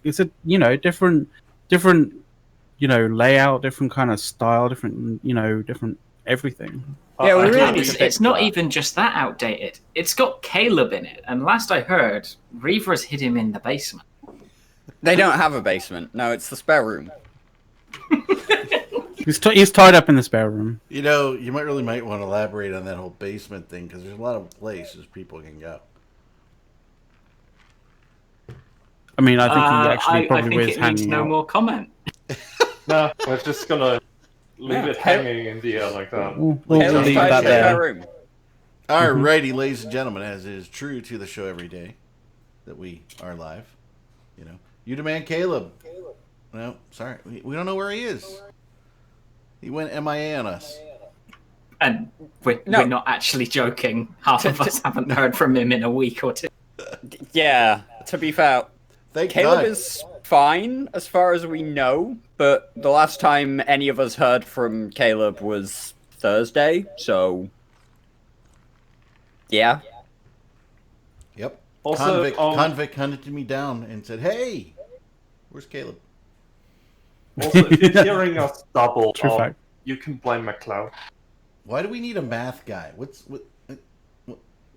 It's a different layout, different kind of style, different different everything. Yeah, it's not even just that outdated. It's got Caleb in it, and last I heard, Reaver's hid him in the basement. They don't have a basement. No, it's the spare room. He's tied up in the spare room. You might want to elaborate on that whole basement thing, because there's a lot of places people can go. I mean, I think he actually probably is hanging needs no out. more comment. No, we're just gonna leave it hanging in the air like that. We'll leave that there. Alrighty, ladies and gentlemen, as is true to the show every day that we are live, you demand Caleb. No, sorry, we don't know where he is. He went MIA on us. And we're not actually joking. Half of us haven't heard from him in a week or two. Yeah, to be fair, Caleb is fine as far as we know, but the last time any of us heard from Caleb was Thursday, so yeah. Yep. Also, Convict hunted me down and said, "Hey, where's Caleb?" Also, if you're hearing us double, fact. You can blame McLeod. Why do we need a math guy? What?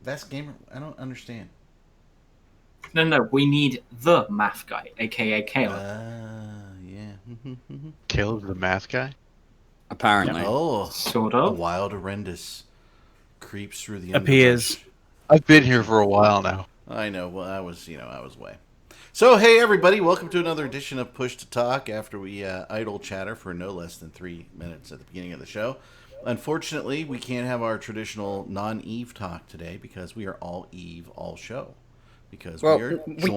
That's gamer. I don't understand. No, we need the math guy, aka Caleb. Yeah. Caleb the math guy? Apparently. Oh, sort of. A wild horrendous creeps through the appears. I've been here for a while now. I know. Well, I was away. So, hey, everybody, welcome to another edition of Push to Talk after we idle chatter for no less than 3 minutes at the beginning of the show. Unfortunately, we can't have our traditional non-Eve talk today because we are all Eve, all show. Because we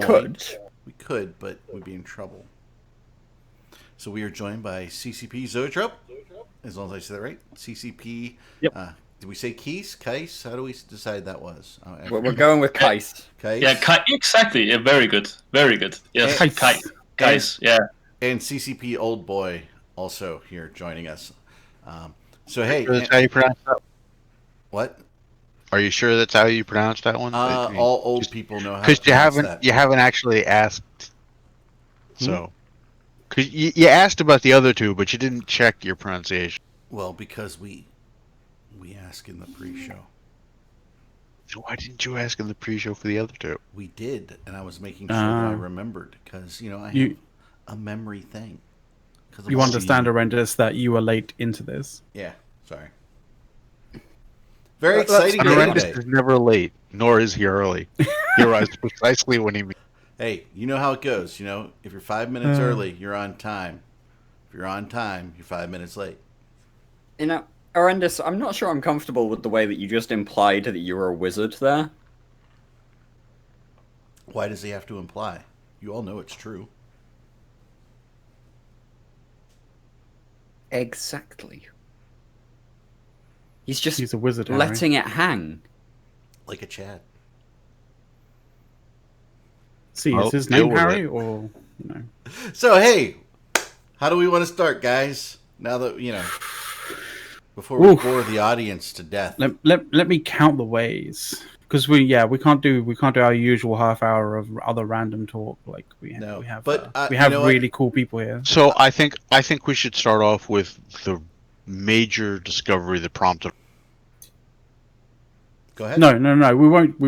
could, but we'd be in trouble. So we are joined by CCP Zoetrope, as long as I say that right. CCP. Yep. Did we say Keis? How do we decide that was? We're going with Keis. Keis? Yeah, exactly. Yeah, very good. Yes, Keis. Yeah. And CCP Old Boy also here joining us. So hey, that's how you pronounce that? What? Are you sure that's how you pronounce that one? All old people know how. Because you haven't actually asked. So, because you asked about the other two, but you didn't check your pronunciation. Well, because we ask in the pre-show. So why didn't you ask in the pre-show for the other two? We did, and I was making sure that I remembered because I have a memory thing. You understand, Horrendous, that you were late into this. Yeah, sorry. Very exciting day Horrendous today. is never late, nor is he early. He arrives precisely when he means. Hey, you know how it goes. If you're 5 minutes early, you're on time. If you're on time, you're 5 minutes late. Horrendous, I'm not sure I'm comfortable with the way that you just implied that you were a wizard there. Why does he have to imply? You all know it's true. Exactly. He's a wizard, letting it hang. Like a Chad. See, is his name Harry or So hey, how do we want to start, guys? Now that before we bore the audience to death. Let me count the ways, because we can't do our usual half hour of other random talk like we have really cool people here. So I think we should start off with the major discovery that prompted. Go ahead. No, we won't.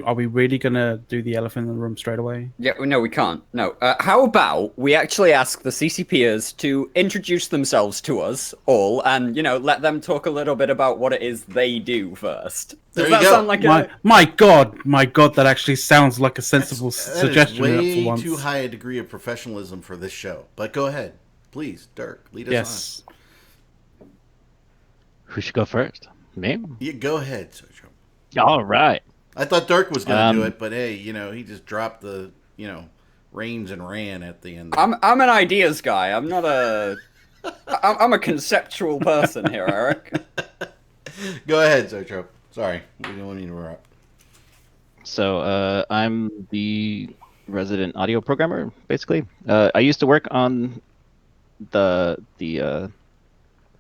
Are we really gonna do the elephant in the room straight away? Yeah, no, we can't. No. How about we actually ask the CCPers to introduce themselves to us all, and let them talk a little bit about what it is they do first. Does that sound like my God, that actually sounds like a sensible suggestion. That is way too high a degree of professionalism for this show. But go ahead, please, Dirk, lead us on. Who should go first? Me? Yeah, go ahead, Sergio. All right. I thought Dirk was going to do it, but hey, he just dropped the, reins and ran at the end. I'm an ideas guy. I'm not a... I'm a conceptual person here, Eric. Go ahead, Sergio. Sorry, we didn't want to interrupt. So, I'm the resident audio programmer, basically. I used to work on the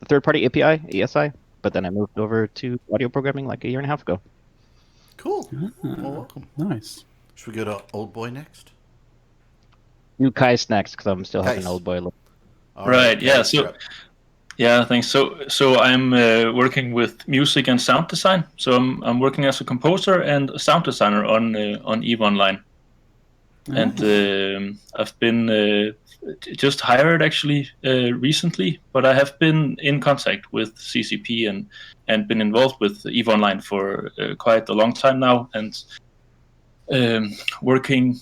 third-party API, ESI, but then I moved over to audio programming like a year and a half ago. Cool. Well, welcome. Nice. Should we go to Old Boy next? Do Kais next, because I'm still having Old Boy look. Right. Yeah. So, yeah. Thanks. So I'm working with music and sound design. So I'm working as a composer and a sound designer on EVE Online, and I've been just hired actually recently, but I have been in contact with CCP and been involved with EVE Online for quite a long time now, and working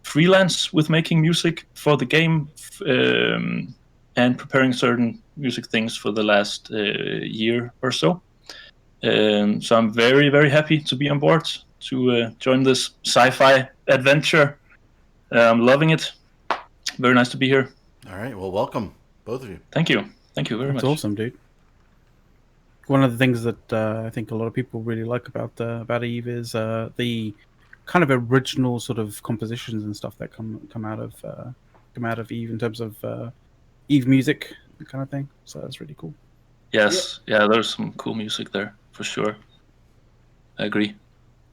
freelance with making music for the game and preparing certain music things for the last year or so. So I'm very, very happy to be on board to join this sci-fi adventure. I'm loving it. Very nice to be here. All right. Well, welcome, both of you. Thank you. Thank you very much. It's awesome, dude. One of the things that I think a lot of people really like about Eve is the kind of original sort of compositions and stuff that come out of Eve in terms of Eve music, that kind of thing. So that's really cool. Yes. Yeah, there's some cool music there for sure. I agree.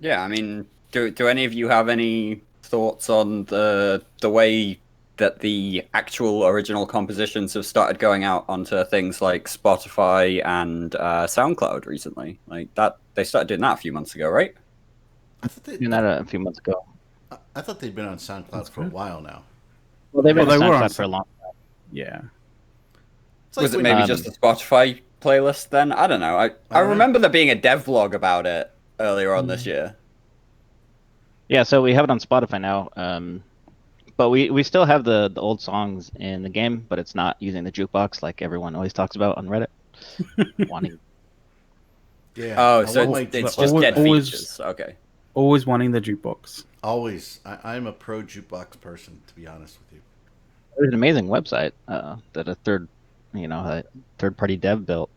Yeah, I mean, do any of you have any thoughts on the way that the actual original compositions have started going out onto things like Spotify and SoundCloud recently? Like that, they started doing that a few months ago, right? I thought they did that a few months ago. I thought they'd been on SoundCloud for a while now. Well, they've been on SoundCloud for a long time. Yeah. Like was it maybe just a Spotify playlist then? I don't know. I remember there being a devlog about it earlier on this year. Yeah, so we have it on Spotify now. But we still have the old songs in the game, but it's not using the jukebox like everyone always talks about on Reddit. Wanting. Yeah. Oh, so it's just dead features. Okay. Always wanting the jukebox. Always. I'm a pro jukebox person, to be honest with you. There's an amazing website that a third-party dev built.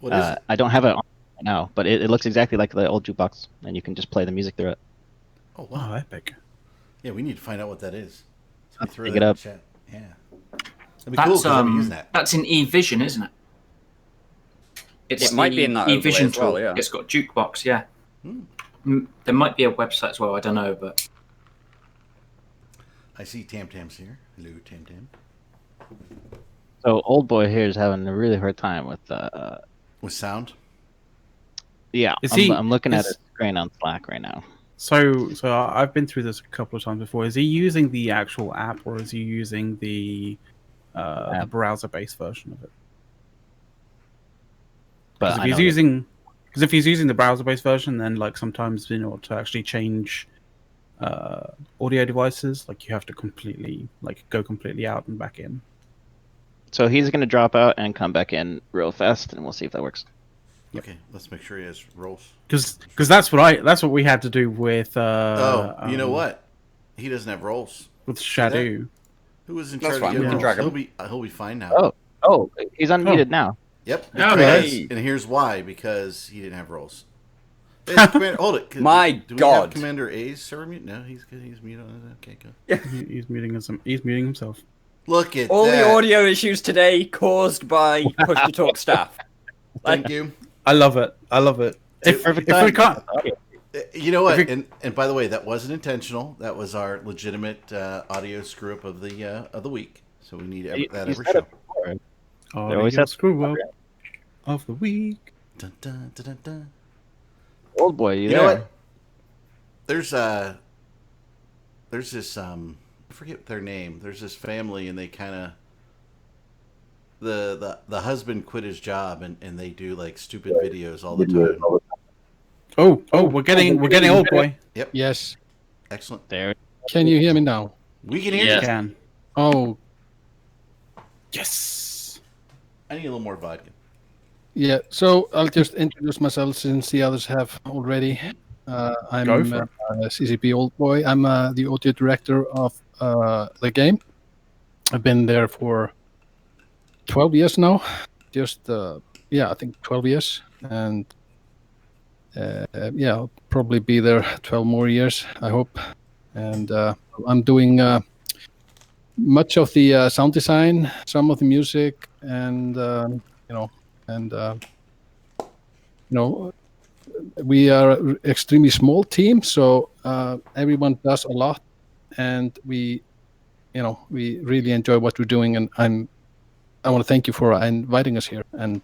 What is it? I don't have it on right now, but it looks exactly like the old jukebox, and you can just play the music through it. Oh, wow. Epic. Yeah, we need to find out what that is. I'll pick it up. Chat. Yeah. That'd be cool because I'm using that. That's in eVision, isn't it? It might be in that eVision tool. Well, yeah. It's got jukebox, yeah. There might be a website as well, I don't know, but... I see Tam Tam's here. Hello, Tam Tam. So Old Boy here is having a really hard time with sound? Yeah, I'm looking at his screen on Slack right now. So I've been through this a couple of times before. Is he using the actual app, or is he using the browser-based version of it? But if he's using the browser-based version, then like sometimes to actually change audio devices, like you have to completely go completely out and back in. So he's going to drop out and come back in real fast, and we'll see if that works. Yep. Okay, let's make sure he has roles. Because that's what we had to do with. You know what? He doesn't have roles with Shadow. Who was in charge of roles? He'll be fine now. Oh, he's unmuted now. Yep. And here's why: because he didn't have roles. Hold it. Do we have Commander A's server mute? No, he's good. He's muted on it. Okay, go. Yeah. He's muting himself. Look at all the audio issues today caused by Push to Talk staff. Thank you. I love it. If we can't, you know what? And by the way, that wasn't intentional. That was our legitimate audio screw up of the week. So we need that every show. Always have screw up of the week. Dun, dun, dun, dun, dun. Old boy, You know what? There's this I forget their name. There's this family, and they kind of the husband quit his job, and they do like stupid videos all the time. Oh, we're getting old boy. Yep. Yes. Excellent. There. Can you hear me now? We can hear You you. can. Oh, Yes. I need a little more vodka. yeah. So I'll just introduce myself since the others have already. I'm Go for it. CCP Old Boy. I'm the audio director of the game. I've been there for 12 years now. Just I think 12 years, and I'll probably be there 12 more years, I hope. And I'm doing much of the sound design, some of the music, and we are an extremely small team, so everyone does a lot, and we really enjoy what we're doing. And I want to thank you for inviting us here and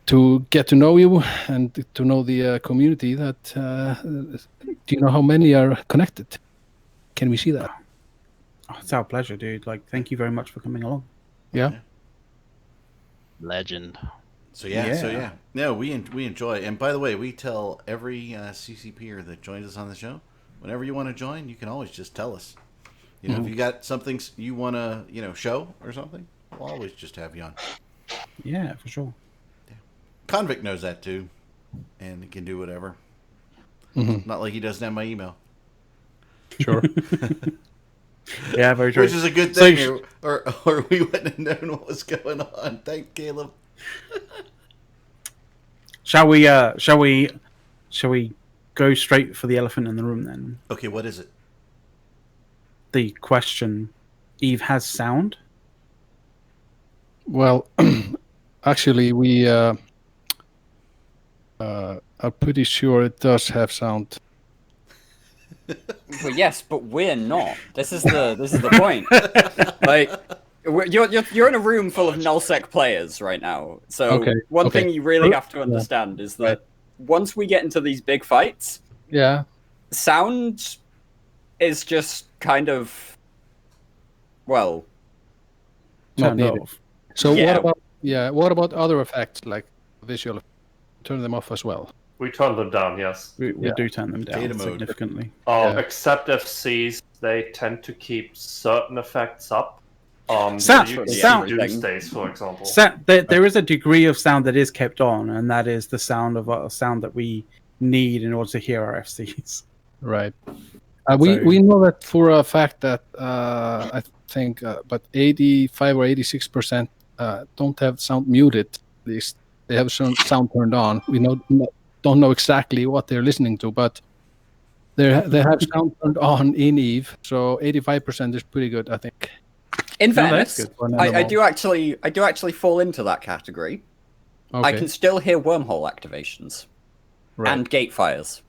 to get to know you and to know the community. That do you know how many are connected? Can we see that? Oh, it's our pleasure, dude. Like, thank you very much for coming along. Yeah. Legend. So yeah. No, we enjoy. And by the way, we tell every CCPer that joins us on the show, whenever you want to join, you can always just tell us. You know, if you got something you want to, show or something, we'll always just have you on. Yeah, for sure. Yeah. Convict knows that too, and he can do whatever. Not like he doesn't have my email. Sure. Yeah, very true. Which is a good thing, or we wouldn't have known what was going on. Thank Caleb. Shall we go straight for the elephant in the room then? Okay, what is it? the question, Eve has sound? Well, actually, we are pretty sure it does have sound. Well, yes, but we're not. This is the point. Like, you're in a room full of nullsec players right now. So one thing you really have to understand is that once we get into these big fights, sound is just kind of, well, not needed. So what about other effects like visual? Turn them off as well. We turn them down, yes. We do turn them down significantly. Except FCs, they tend to keep certain effects up. Sound, stays, for example. There is a degree of sound that is kept on, and that is the sound that we need in order to hear our FCs. Right. We know that for a fact that I think, but 85 or 86% don't have sound muted. At least they have sound turned on. We don't know exactly what they're listening to, but they have sound turned on in Eve. So 85% is pretty good, I think. In fairness, I do actually fall into that category. Okay. I can still hear wormhole activations and gate fires.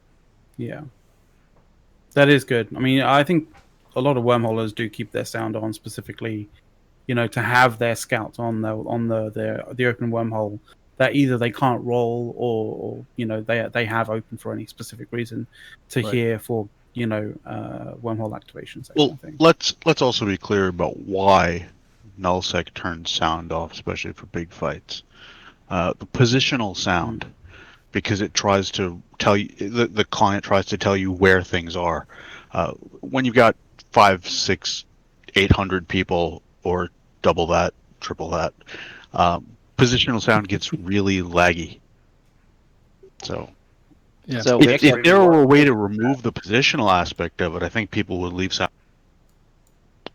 Yeah, that is good. I mean, I think a lot of wormholers do keep their sound on specifically, to have their scouts on the open wormhole that either they can't roll or they have open for any specific reason to hear for wormhole activations. Well, let's also be clear about why nullsec turns sound off, especially for big fights. The positional sound, because it tries to tell you, the client tries to tell you where things are. When you've got 500, 600, 800 people, or double that, triple that, positional sound gets really laggy. So if there were a way to remove the positional aspect of it, I think people would leave sound.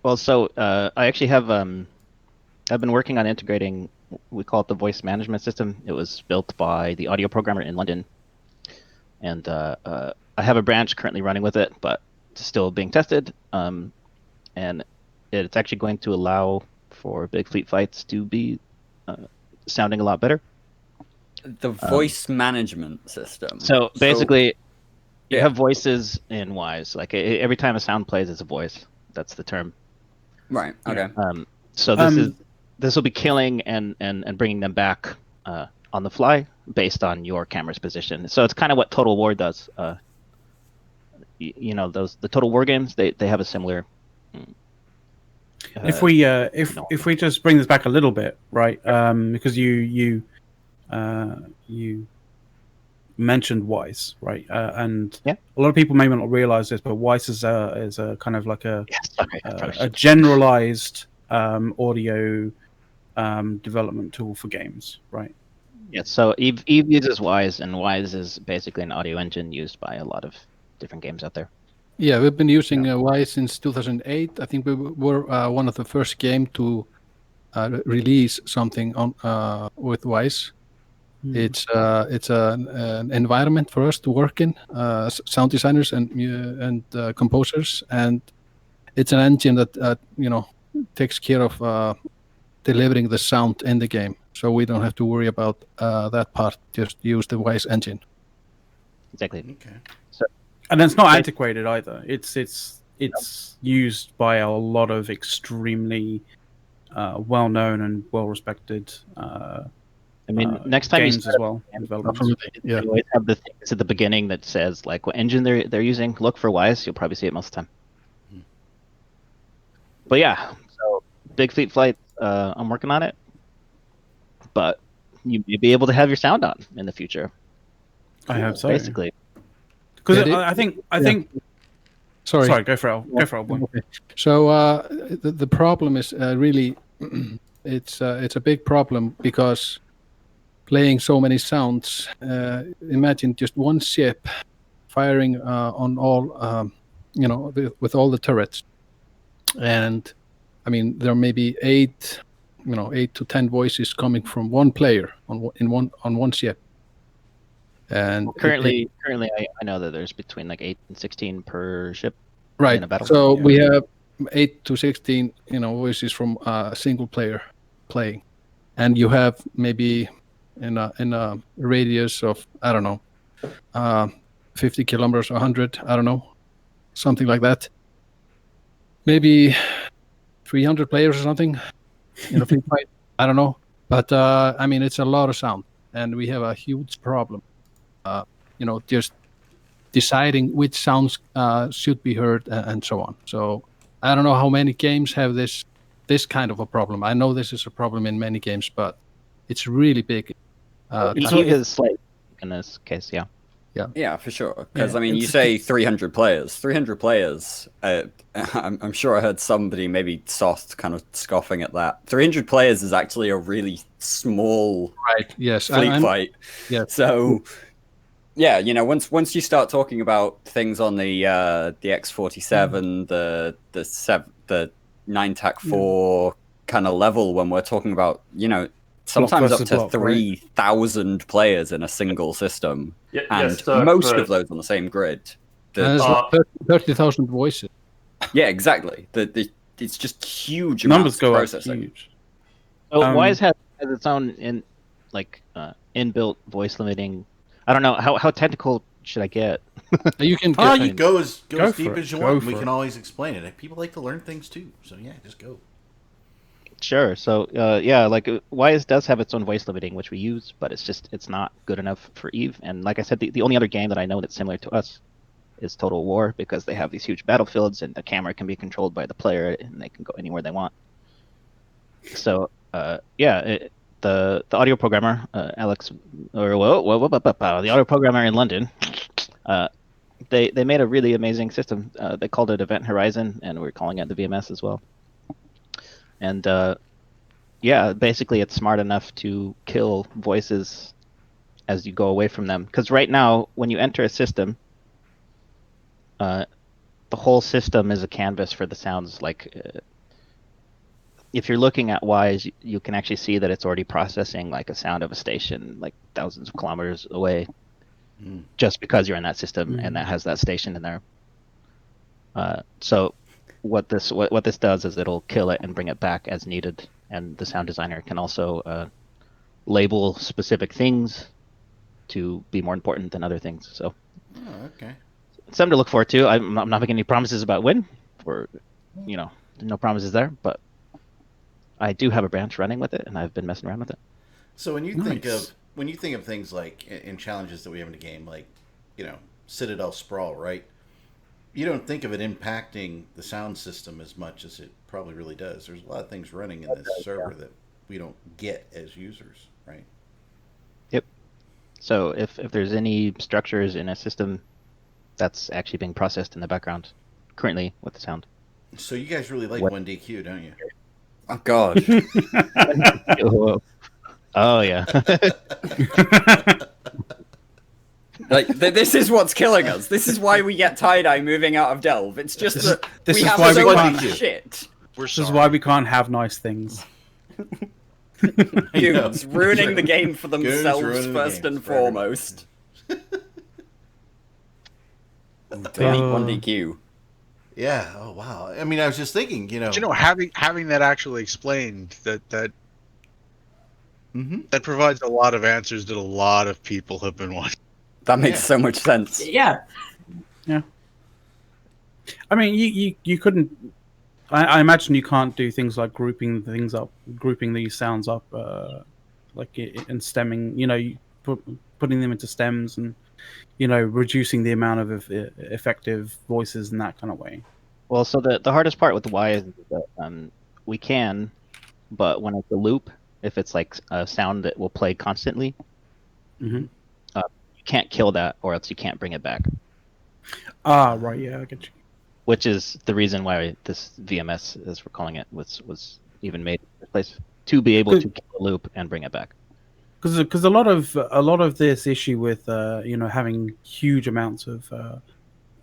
Well, so I actually have I've been working on integrating, we call it the voice management system. It was built by the audio programmer in London, and I have a branch currently running with it, but it's still being tested. And it's actually going to allow for big fleet fights to be sounding a lot better. The voice management system. So basically, you have voices in Wise. Like every time a sound plays, it's a voice. That's the term. Right. Okay. So this will be killing and bringing them back on the fly based on your camera's position. So it's kind of what Total War does. The Total War games, they have a similar. If we just bring this back a little bit, right? Because you mentioned Wwise, right? And a lot of people may not realize this, but Wwise is a kind of like a generalized audio development tool for games, right? Yeah. So Eve uses Wwise, and Wwise is basically an audio engine used by a lot of different games out there. Yeah, we've been using Wwise since 2008. I think we were one of the first game to release something on with Wwise. It's an environment for us to work in, sound designers and composers, and it's an engine that takes care of delivering the sound in the game. So we don't have to worry about that part. Just use the Wwise engine. Exactly. Okay. And it's not antiquated either. It's used by a lot of extremely well-known and well-respected. Next time games you as well. You always have the things at the beginning that says like what engine they're using. Look for Wwise. You'll probably see it most of the time. But yeah, so Big Fleet Flight. I'm working on it, but you may be able to have your sound on in the future. I hope so. Basically. Because I think. Sorry, go for it. Go for it. Okay. So the problem is really it's a big problem because playing so many sounds. Imagine just one ship firing on all with all the turrets, and I mean there may be 8 to 10 voices coming from one player on one ship. And currently, I know that there's between like 8 and 16 per ship. Right. In a battle. So we have 8 to 16, voices from a single player playing, and you have maybe in a radius of 50 kilometers, 100, something like that. Maybe 300 players or something in a fleet fight. I don't know, but I mean it's a lot of sound, and we have a huge problem. Just deciding which sounds should be heard and so on. So I don't know how many games have this kind of a problem. I know this is a problem in many games, but it's really big. Eve is slight in this case, yeah. Yeah, for sure. Because you say 300 players. 300 players. I'm sure I heard somebody, maybe Soft, kind of scoffing at that. 300 players is actually a really small fleet fight. Yeah. So, yeah, once you start talking about things on the X47, the 9TAC4 kind of level, when we're talking about sometimes up to 3,000 players in a single system, most of those on the same grid. 30,000 voices. Yeah, exactly. It's just huge numbers amounts go of up processing. huge. So Wwise has its own inbuilt voice limiting. I don't know how technical should I get. You can go as deep as you want. We can always explain it. People like to learn things too, so yeah, just go. Sure. So Wwise does have its own voice limiting, which we use, but it's not good enough for Eve. And like I said, the only other game that I know that's similar to us is Total War, because they have these huge battlefields and the camera can be controlled by the player and they can go anywhere they want. So the audio programmer Alex, or the audio programmer in London, they made a really amazing system. They called it Event Horizon, and we're calling it the VMS as well. And basically it's smart enough to kill voices as you go away from them. Because right now, when you enter a system, the whole system is a canvas for the sounds. Like, if you're looking at Wwise, you can actually see that it's already processing like a sound of a station like thousands of kilometers away, just because you're in that system and that has that station in there. So what this does is it'll kill it and bring it back as needed, and the sound designer can also label specific things to be more important than other things. So it's something to look forward to. I'm not making any promises about when, or no promises there, but I do have a branch running with it, and I've been messing around with it. So when you think of when you think of things like in challenges that we have in the game, like, Citadel Sprawl, right? You don't think of it impacting the sound system as much as it probably really does. There's a lot of things running in this server that we don't get as users, right? Yep. So if there's any structures in a system, that's actually being processed in the background currently with the sound. So you guys really like 1DQ, don't you? Oh God. Oh yeah. Like this is what's killing us. This is why we get tie-dye moving out of Delve. It's just that this we is have why we so can't- much shit. This is why we can't have nice things. Goons ruining the game for Goons themselves ruining the first games and for everybody. foremost. Delete 1DQ. Yeah. Oh wow. I mean, I was just thinking, But, having that actually explained that that provides a lot of answers that a lot of people have been wanting. That makes so much sense. Yeah. I mean, you couldn't. I imagine you can't do things like grouping these sounds up, and stemming. Putting them into stems and reducing the amount of effective voices in that kind of way. Well, so the hardest part with the Y is that we can, but when it's a loop, if it's like a sound that will play constantly, Mhm. You can't kill that, or else you can't bring it back. Ah, right. Yeah, I get you. Which is the reason why this VMS, as we're calling it, was even made in the first place, to be able to kill a loop and bring it back. Because a lot of this issue with having huge amounts of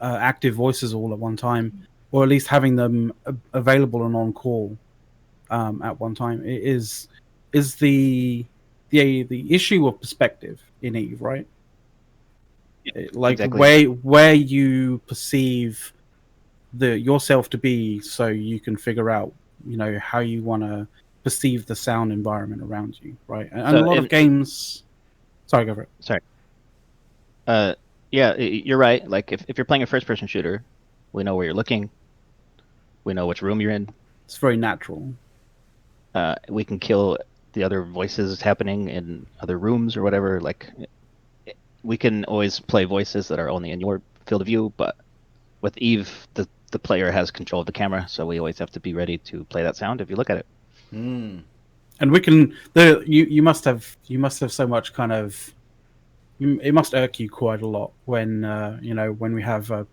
active voices all at one time, or at least having them available and on call at one time, is the issue of perspective in Eve, right? Like Exactly. where you perceive yourself to be, so you can figure out how you want to perceive the sound environment around you, right? And So a lot of games. Sorry, go for it. Sorry. Yeah, you're right. Like if you're playing a first-person shooter, we know where you're looking. We know which room you're in. It's very natural. We can kill the other voices happening in other rooms or whatever. Like, we can always play voices that are only in your field of view, but with Eve, the player has control of the camera, so we always have to be ready to play that sound if you look at it. And we can. You must have so much kind of. It must irk you quite a lot when when we have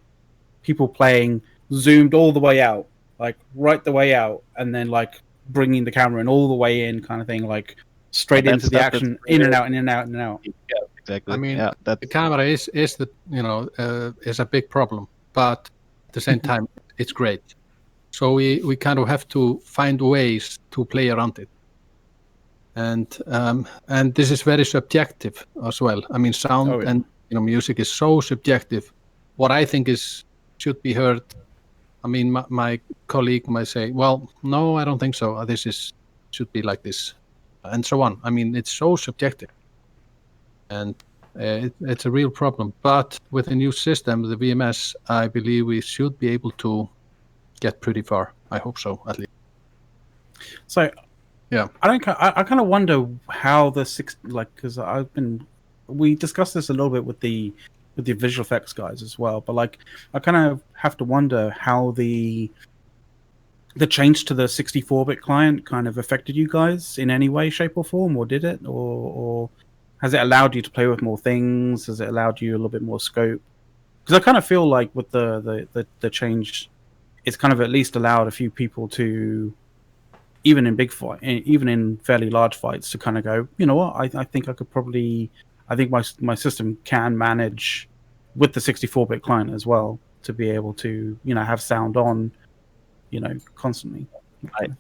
people playing zoomed all the way out, like right the way out, and then like bringing the camera in all the way in, kind of thing, like straight Well, into the action, in and out, in and out, in and out. Yeah, exactly. I mean, yeah, the camera is a big problem, but at the same time, it's great. So we kind of have to find ways to play around it, and this is very subjective as well. I mean, sound and music is so subjective. What I think should be heard. I mean, my colleague might say, "Well, no, I don't think so. This should be like this," and so on. I mean, it's so subjective, and it's a real problem. But with the new system, the VMS, I believe we should be able to get pretty far. I hope so, at least. So, yeah, I kind of wonder how because we discussed this a little bit with the visual effects guys as well, but like I kind of have to wonder how the change to the 64-bit client kind of affected you guys in any way, shape, or form, or did it, or has it allowed you to play with more things? Has it allowed you a little bit more scope? Because I kind of feel like with the change, it's kind of at least allowed a few people to, even in fairly large fights, to kind of go, you know what, I think my system can manage with the 64-bit client as well to be able to have sound on constantly.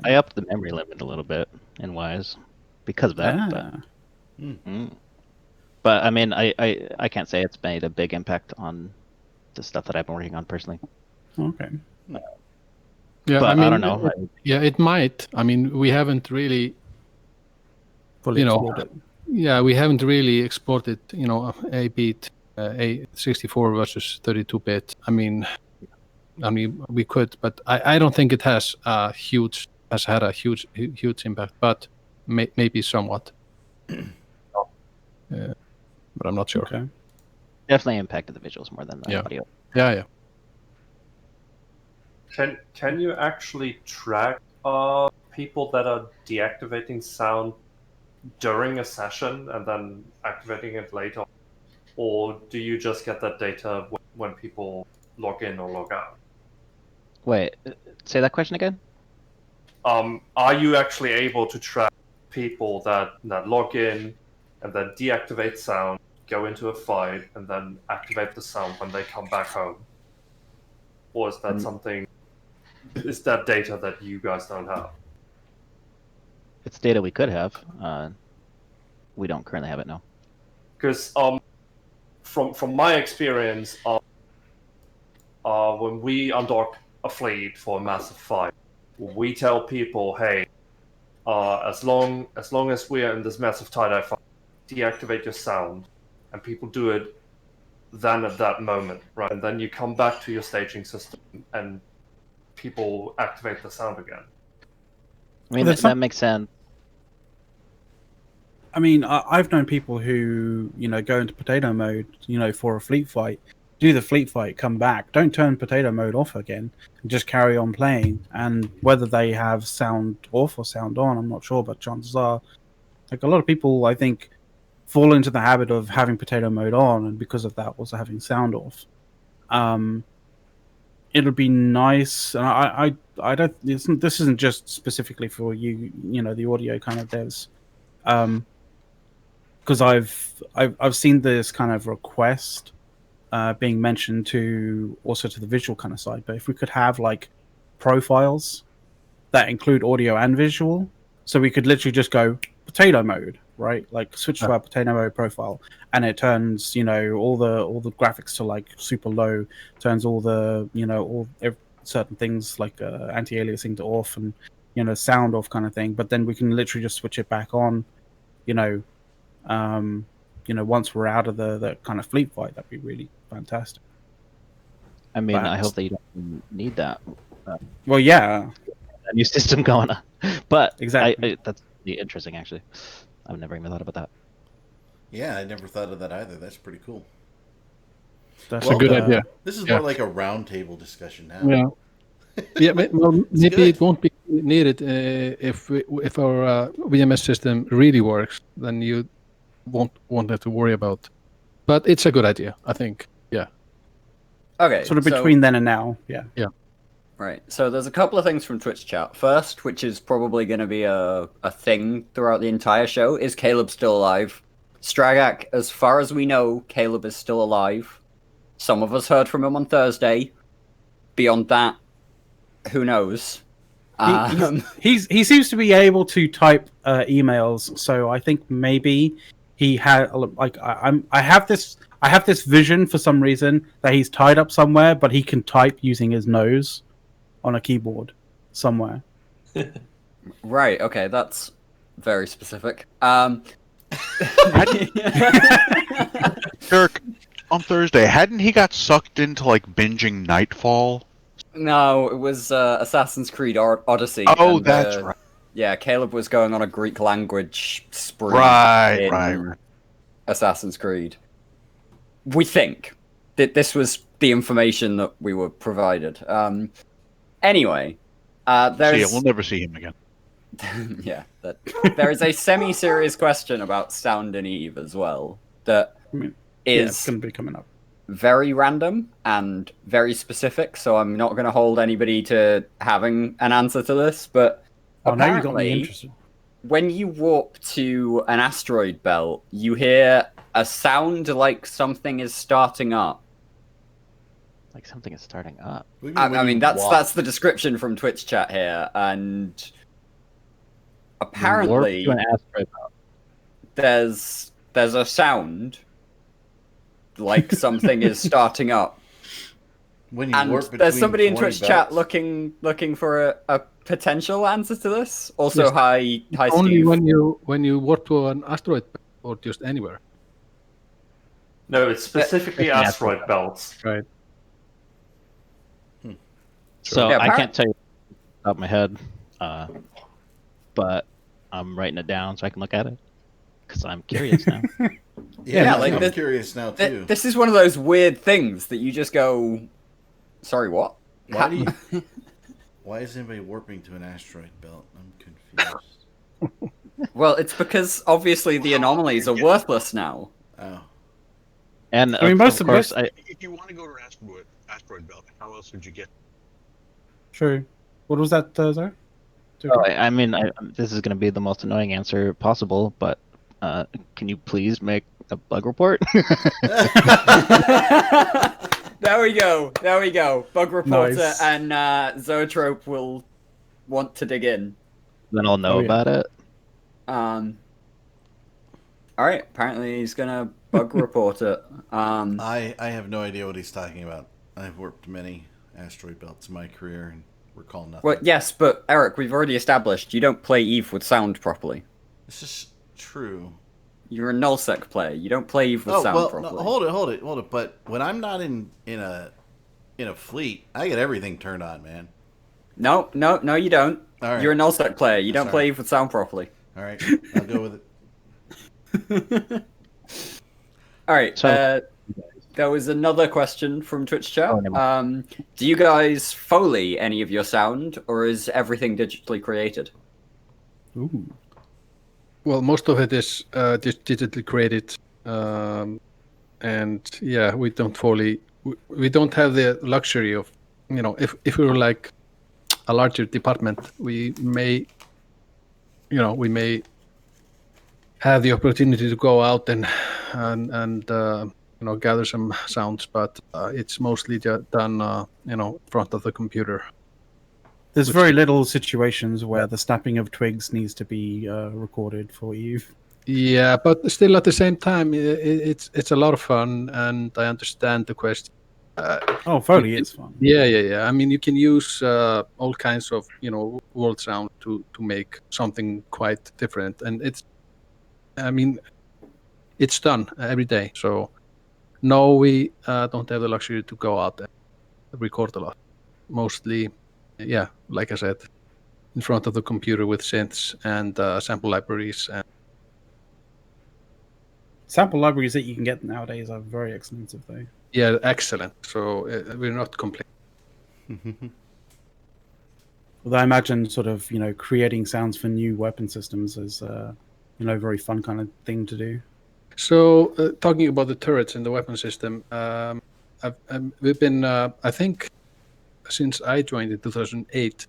I upped the memory limit a little bit in Wise because of that. But I mean, I can't say it's made a big impact on the stuff that I've been working on personally. Okay. Yeah, but I don't know. It might. I mean, we haven't really fully explored it. Yeah, we haven't really exported, a bit, a 64 versus 32-bit. I mean, we could, but I don't think it has had a huge impact, but maybe somewhat. but I'm not sure. Okay. Definitely impacted the visuals more than the audio. Yeah. Can you actually track people that are deactivating sound during a session and then activating it later, or do you just get that data when people log in or log out? Wait, say that question again? Are you actually able to track people that log in and then deactivate sound, go into a fight, and then activate the sound when they come back home? Or is that something... Is that data that you guys don't have? It's data we could have. We don't currently have it, no. Because from my experience, when we undock a fleet for a massive fight, we tell people, hey, as long as we are in this massive tie-dye fight, deactivate your sound, and people do it then at that moment, right? And then you come back to your staging system and people activate the sound again. I mean, that makes sense. I mean, I've known people who, go into potato mode, for a fleet fight, do the fleet fight, come back, don't turn potato mode off again, and just carry on playing. And whether they have sound off or sound on, I'm not sure, but chances are, like, a lot of people, I think, fall into the habit of having potato mode on, and because of that, also having sound off. It'll be nice, and I don't. This isn't just specifically for you, the audio kind of devs, because I've seen this kind of request being mentioned to the visual kind of side. But if we could have like profiles that include audio and visual, so we could literally just go potato mode, right? Like switch to our potato mode profile, and it turns all the graphics to like super low, turns all the certain things like anti-aliasing to off, and sound off kind of thing. But then we can literally just switch it back on, once we're out of the kind of fleet fight. That'd be really fantastic. I mean, I hope that you don't need that. Well, yeah, a new system going on, but exactly. That's really interesting, actually. I've never even thought about that. Yeah, I never thought of that either. That's pretty cool. That's a good idea. This is more like a roundtable discussion now. Yeah, well, maybe it won't be needed if our VMS system really works. Then you won't have to worry about. But it's a good idea, I think. Yeah. Okay. Sort of between then and now. Yeah. Yeah. Right. So there's a couple of things from Twitch chat. First, which is probably going to be a thing throughout the entire show, is Caleb still alive? Stragak, as far as we know, Caleb is still alive. Some of us heard from him on Thursday. Beyond that, who knows? He seems to be able to type emails, so I think maybe he had like I have this vision for some reason that he's tied up somewhere, but he can type using his nose on a keyboard somewhere. Right. Okay, that's very specific. Dirk, on Thursday, hadn't he got sucked into like binging Nightfall? No, it was Assassin's Creed Odyssey. Oh, and, that's right. Yeah, Caleb was going on a Greek language spree. Right. Assassin's Creed. We think that this was the information that we were provided. Anyway, there's... we'll never see him again. Yeah, there is a semi-serious question about sound in Eve as well that it's going to be coming up. Very random and very specific, so I'm not going to hold anybody to having an answer to this, but apparently, when you warp to an asteroid belt, you hear a sound like something is starting up. Like something is starting up? I mean, that's the description from Twitch chat here, and apparently there's a sound like something is starting up. When you and there's somebody in Twitch chat looking for a potential answer to this. Also, yes. hi only Steve. when you warp to an asteroid or just anywhere. No, it's specifically asteroid belts. Right. So I can't tell you off the top of my head, but I'm writing it down so I can look at it. because I'm curious now. Yeah, like I'm curious now too. This is one of those weird things that you just go, sorry, what? Why is anybody warping to an asteroid belt? I'm confused. Well, it's because obviously the anomalies are worthless now. Oh. And I mean, most of If you want to go to an asteroid belt, how else would you get? True. What was that, Zoe? I mean, this is going to be the most annoying answer possible, but can you please make a bug report? There we go. Bug reporter Nice. and Zoetrope will want to dig in. Then I'll know about it. All right. Apparently, he's gonna bug report it. I have no idea what he's talking about. I've warped many asteroid belts in my career and recall nothing. Well, yes, but Eric, we've already established you don't play Eve with sound properly. This is true. You're a nullsec player. You don't play Eve with sound properly. No, hold it. But when I'm not in a fleet, I get everything turned on, man. No, you don't. All right. You're a nullsec player. You don't Sorry. play Eve with sound properly. All right, I'll go with it. All right. So- There was another question from Twitch chat. Oh, never Do you guys Foley any of your sound, or is everything digitally created? Ooh. Well, most of it is digitally created, and yeah, we don't fully. We don't have the luxury of, if we were like a larger department, we may have the opportunity to go out and gather some sounds, but it's mostly done in front of the computer. There's very little situations where the snapping of twigs needs to be recorded for Eve. Yeah, but still at the same time, it's a lot of fun, and I understand the question. Foley is fun. Yeah. I mean, you can use all kinds of world sound to make something quite different, and it's done every day. So no, we don't have the luxury to go out and record a lot. Mostly, yeah, like I said, in front of the computer with synths and sample libraries. And Sample libraries that you can get nowadays are very expensive, though. yeah, excellent. So we're not complaining. Although I imagine sort of, creating sounds for new weapon systems is, very fun kind of thing to do. So talking about the turrets and the weapon system, we've been, I think, since I joined in 2008,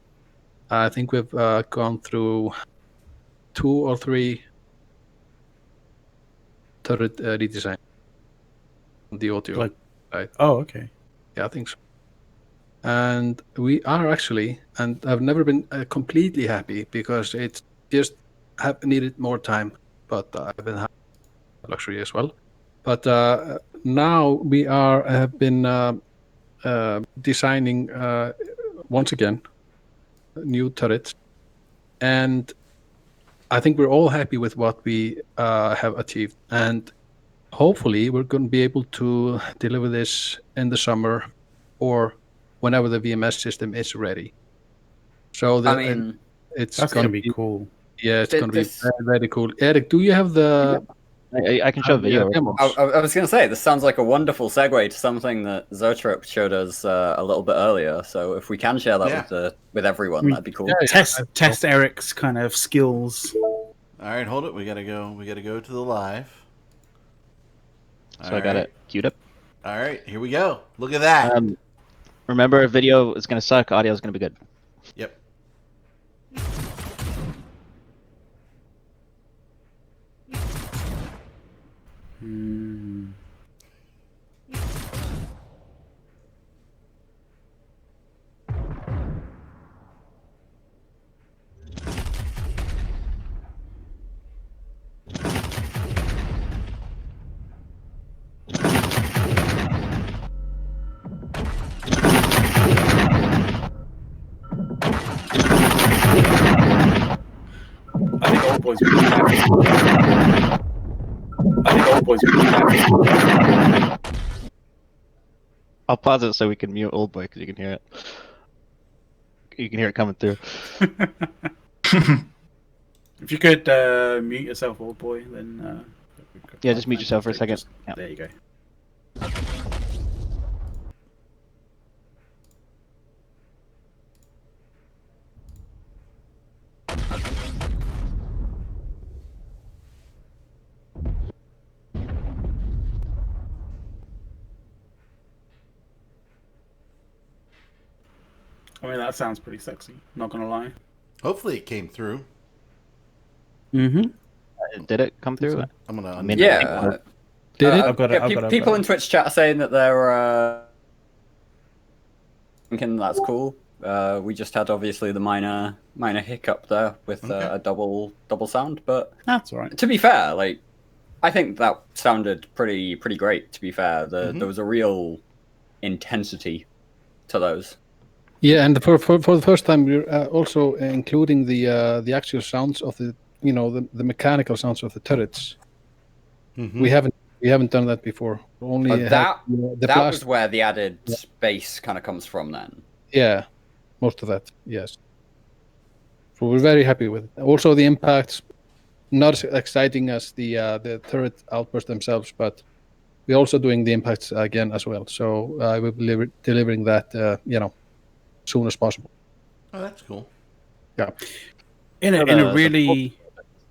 I think we've gone through 2 or 3 turret redesign on the audio. Like- side. Oh, okay. Yeah, I think so. And we are actually, and I've never been completely happy because it's just have needed more time, but I've been having luxury as well. But now we have been designing once again new turrets, and I think we're all happy with what we have achieved, and hopefully we're going to be able to deliver this in the summer or whenever the VMS system is ready. So it's That's going to be cool. Yeah, it's going to be very, very cool. Eric, do you have the? I can show a video. I was going to say, this sounds like a wonderful segue to something that Zoetrope showed us a little bit earlier. So if we can share that with everyone, that'd be cool. Yeah. Test Eric's kind of skills. All right, hold it. We gotta go to the live. So I got it queued up. All right, here we go. Look at that. Remember, video is going to suck. Audio is going to be good. Yep. I think old boys would be happy. I'll pause it so we can mute Old Boy because you can hear it. You can hear it coming through. If you could mute yourself, old boy, then. Yeah, just mute yourself for a second. Yeah. There you go. I mean, that sounds pretty sexy. Not gonna lie. Hopefully, it came through. Mm-hmm. Did it come through? I'm gonna. I mean, Yeah. Did it? I've got it. People in Twitch chat are saying that they're thinking that's cool. We just had obviously the minor hiccup there with a double sound, but that's all right. To be fair, like I think that sounded pretty great. To be fair, there was a real intensity to those. Yeah, and for the first time, we're also including the actual sounds of the the mechanical sounds of the turrets. Mm-hmm. We haven't done that before. Only that was where the added bass kind of comes from then. Yeah, most of that, yes. So we're very happy with it. Also, the impacts, not as exciting as the turret outbursts themselves, but we're also doing the impacts again as well. So we'll be delivering that, soon as possible. Oh, that's cool. Yeah. In a really...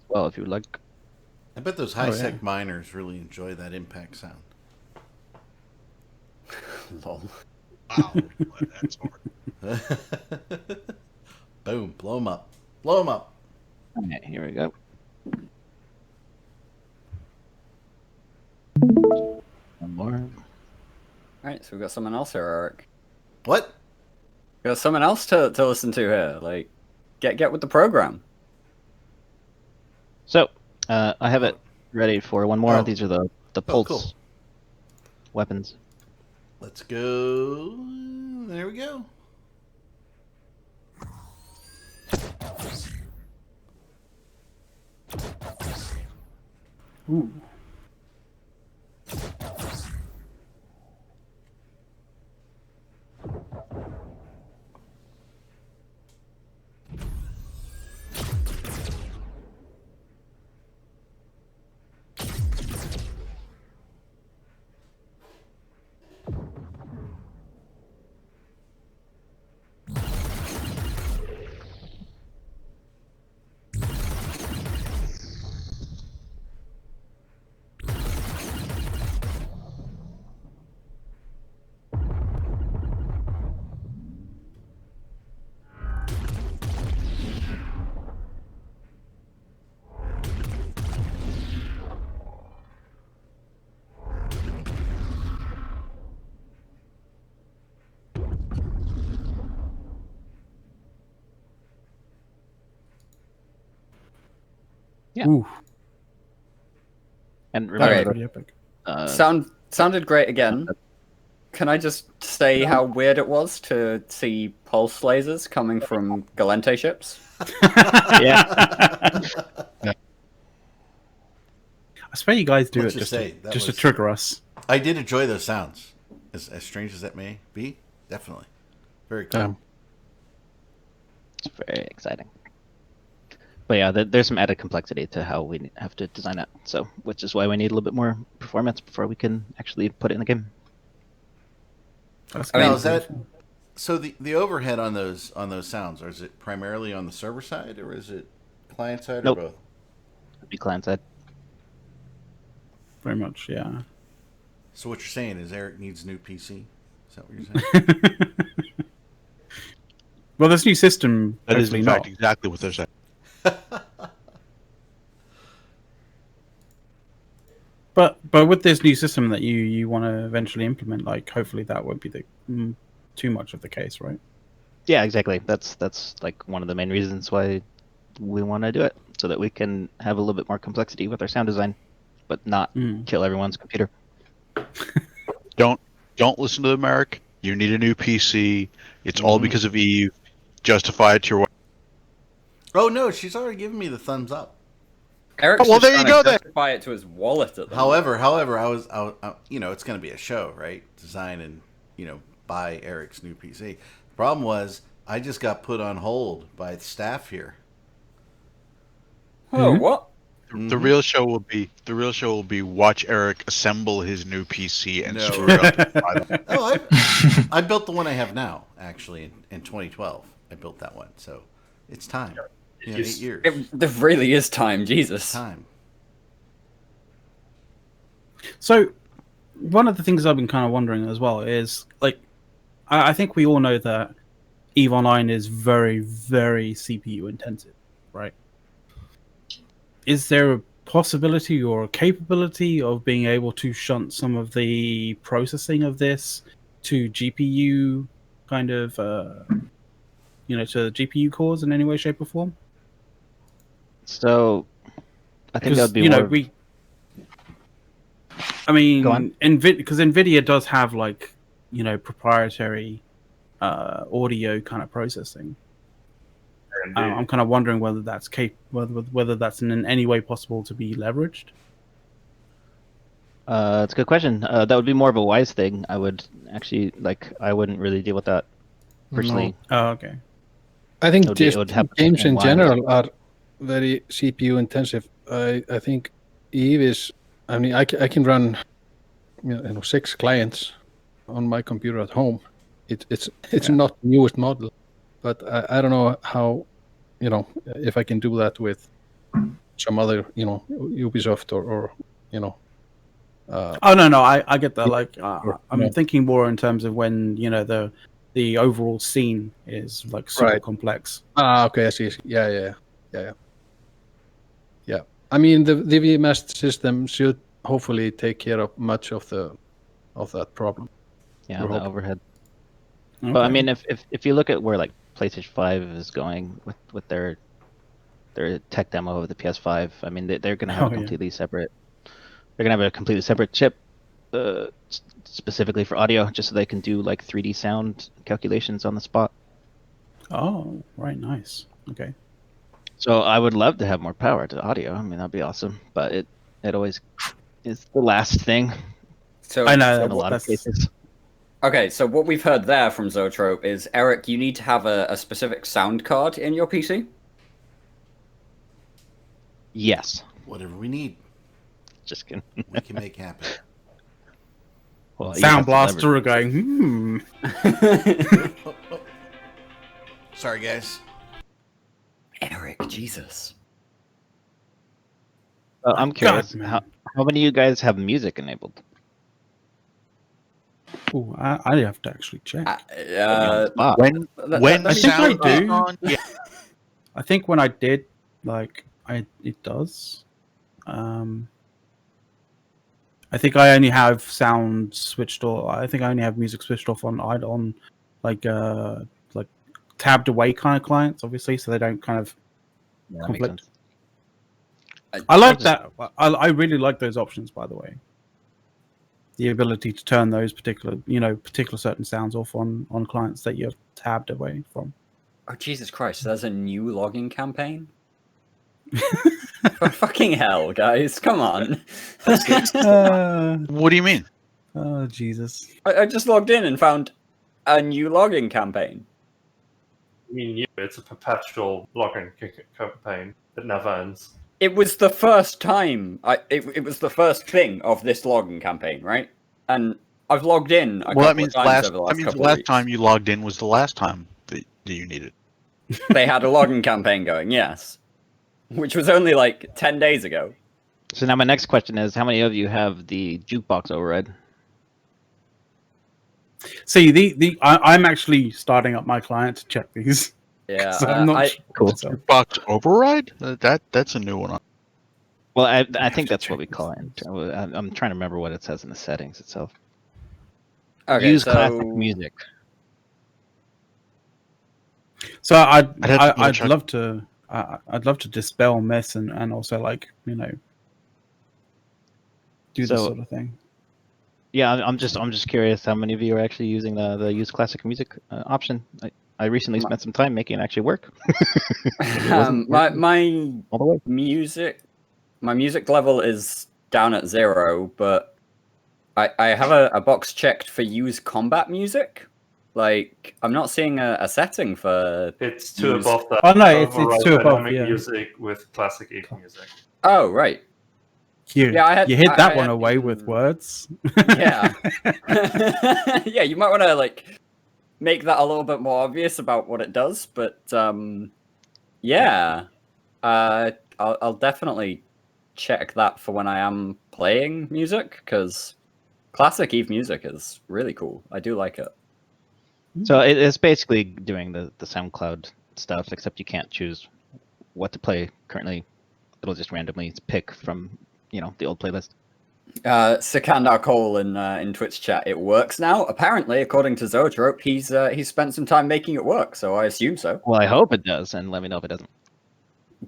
Well, if you would like. I bet those high-sec miners really enjoy that impact sound. Lol. Wow, that's hard. Boom, blow them up. Blow them up. Okay, here we go. One more. All right, so we've got someone else here, Eric. What? We got someone else to listen to here. Like, get with the program. So, I have it ready for one more. These are the pulse cool. weapons. Let's go. There we go. Ooh. Yeah. Ooh. And remember, pretty epic. Sounded great again. Can I just say how weird it was to see pulse lasers coming from Galente ships? Yeah. I suppose you guys do Let's it just just to trigger us. I did enjoy those sounds. As strange as that may be, definitely. Very cool. It's very exciting. But yeah, there's some added complexity to how we have to design it. So, which is why we need a little bit more performance before we can actually put it in the game. Now, is that so? The overhead on those sounds, or is it primarily on the server side, or is it client side, Nope. or both? It'd be client side. Very much, yeah. So what you're saying is Eric needs a new PC? Is that what you're saying? Well, this new system That is, in hopefully fact, exactly what they're saying. But with this new system that you want to eventually implement, like hopefully that won't be too much of the case, right? Yeah, exactly. That's like one of the main reasons why we want to do it, so that we can have a little bit more complexity with our sound design, but not kill everyone's computer. Don't listen to them, Eric. You need a new PC. It's all because of Eve. Justify it to your wife. Oh no, she's already given me the thumbs up. Eric's well, just there you trying go to then. justify it to his wallet at the However, I was it's going to be a show, right? Design and buy Eric's new PC. The problem was I just got put on hold by the staff here. Oh, what? The real show will be watch Eric assemble his new PC and No. screw it up. Oh, I built the one I have now, actually, in 2012. I built that one, so it's time. 8 years. There really is time, Jesus. Time. So, one of the things I've been kind of wondering as well is, like, I think we all know that EVE Online is very, very CPU intensive, right? Is there a possibility or a capability of being able to shunt some of the processing of this to GPU kind of, to the GPU cores in any way, shape, or form? So, I think that would be because NVIDIA does have proprietary audio kind of processing. I'm kind of wondering whether that's whether that's in any way possible to be leveraged. It's a good question. That would be more of a Wise thing. I would actually I wouldn't really deal with that personally. No. Oh, okay. I think just games in general are very CPU intensive. I think Eve is. I mean, I can run 6 clients on my computer at home. It's not the newest model, but I don't know how, if I can do that with some other, Ubisoft or. Oh no, I get that. I'm thinking more in terms of when the overall scene is super complex. Okay, I see. Yeah. I mean, the VMS system should hopefully take care of much of that problem. Yeah, the overhead. Okay. But I mean, if you look at where PlayStation 5 is going with their tech demo of the PS5, I mean they're going to have a completely separate. They're going to have a completely separate chip, specifically for audio, just so they can do 3D sound calculations on the spot. Oh, right, nice. Okay. So I would love to have more power to audio. I mean, that'd be awesome. But it always is the last thing. So I know in a lot of cases. Okay, so what we've heard there from Zoetrope is, Eric, you need to have a specific sound card in your PC? Yes. Whatever we need. Just kidding. We can make happen. Well, Sound Blaster are going, Sorry, guys. Eric, Jesus. I'm curious, how many of you guys have music enabled? Oh, I have to actually check. When I think I do. Yeah. I think when I did, it does. I think I only have sound switched off. I think I only have music switched off on tabbed away kind of clients, obviously, so they don't kind of conflict. I like that. I really like those options, by the way. The ability to turn those particular certain sounds off on clients that you're tabbed away from. Oh, Jesus Christ, there's a new logging campaign? For fucking hell, guys, come on. That's good. What do you mean? Oh, Jesus. I just logged in and found a new logging campaign. I mean, it's a perpetual logging campaign that never ends. It was the first time. It was the first thing of this logging campaign, right? And I've logged in. That means the last time you logged in was the last time that you needed. They had a logging campaign going, yes, which was only 10 days ago. So now my next question is, how many of you have the jukebox override? See, I'm actually starting up my client to check these. Yeah, cool. Jukebox override? That's a new one. Well, I think that's what we call it. I'm trying to remember what it says in the settings itself. Okay, Use classic music. So I'd love to dispel myths and also do this sort of thing. Yeah, I'm just curious how many of you are actually using the use classic music option. I recently spent some time making it actually work. My music level is down at 0, but I have a box checked for use combat music, Like, I'm not seeing a setting for. It's two use. above that. Oh no, it's two above. Dynamic Yeah. music with classic Eve music. Oh right. You, Yeah, I had, you hid that I one had away been- with words. Yeah. Yeah, you might want to like make that a little bit more obvious about what it does, but yeah, I'll definitely check that for when I am playing music, because classic Eve music is really cool. I do like it. So it's basically doing the SoundCloud stuff, except you can't choose what to play currently. It'll just randomly pick from, the old playlist. Sikandar Cole in Twitch chat, it works now. Apparently, according to Zoetrope, he's spent some time making it work, so I assume so. Well, I hope it does, and let me know if it doesn't.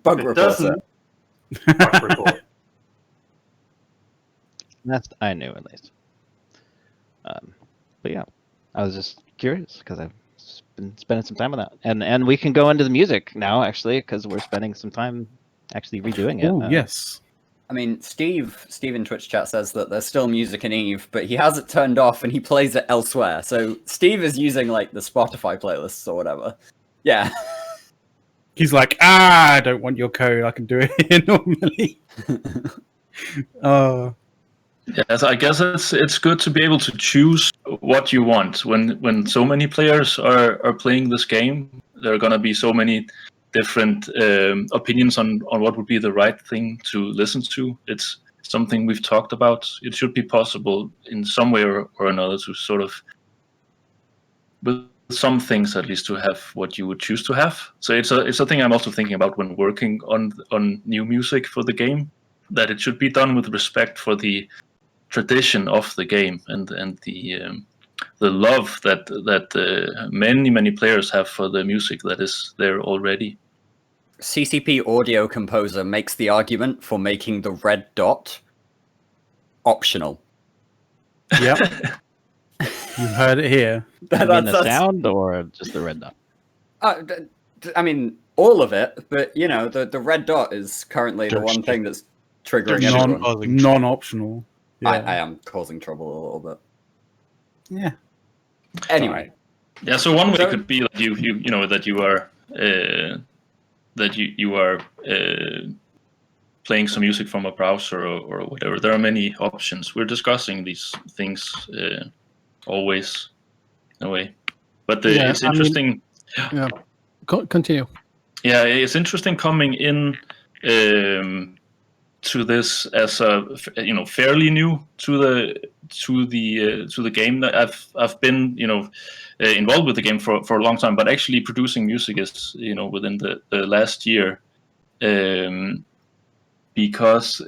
Bug It reporter. doesn't. Bug report. I knew at least. But yeah, I was just curious because I've been spending some time on that, and we can go into the music now actually because we're spending some time actually redoing it. Oh yes. I mean, Steve in Twitch chat says that there's still music in Eve, but he has it turned off and he plays it elsewhere. So Steve is using like the Spotify playlists or whatever. Yeah. He's like, I don't want your code. I can do it here normally. Yes, I guess it's good to be able to choose what you want. When so many players are playing this game, there are gonna be so many different opinions on what would be the right thing to listen to. It's something we've talked about. It should be possible in some way or another to sort of, with some things at least, to have what you would choose to have. So it's a thing I'm also thinking about when working on new music for the game, that it should be done with respect for the tradition of the game and the love that many players have for the music that is there already. CCP Audio Composer makes the argument for making the red dot optional. Yep. You heard it here. You mean the sound or just the red dot? I mean, all of it, but the red dot is currently the one thing that's triggering everyone. Non-optional. Yeah. I am causing trouble a little bit. Yeah. Anyway. Yeah. So one way could be that that you are you are playing some music from a browser or whatever. There are many options. We're discussing these things always in a way, but it's interesting. Yeah. Continue. Yeah, it's interesting coming in to this as a fairly new to the game. That I've been involved with the game for a long time, but actually producing music is within the last year, because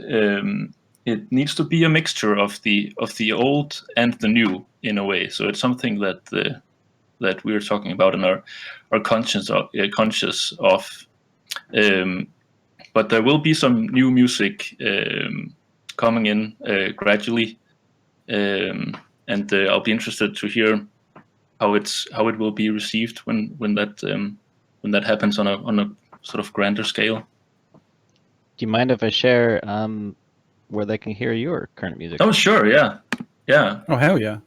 it needs to be a mixture of the old and the new in a way. So it's something that we're talking about and are conscious of. But there will be some new music coming in gradually, and I'll be interested to hear how it will be received when that happens on a sort of grander scale. Do you mind if I share where they can hear your current music? Oh sure, yeah. Oh hell yeah.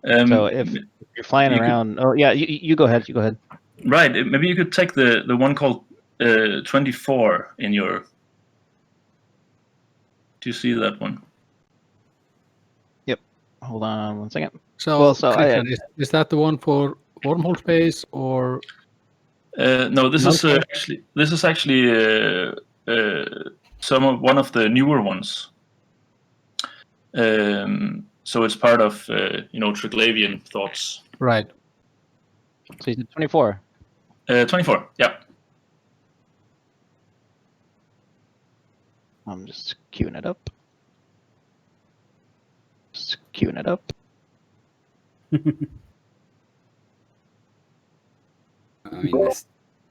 So if you're flying around, you go ahead. You go ahead. Right, maybe you could take the one called 24 in your. Do you see that one? Yep. Hold on 1 second. So is that the one for Wormhole Space or? No, this is actually one of the newer ones. So it's part of Triglavian thoughts. Right. So you said 24. 24. Yeah. I'm just queuing it up. I mean,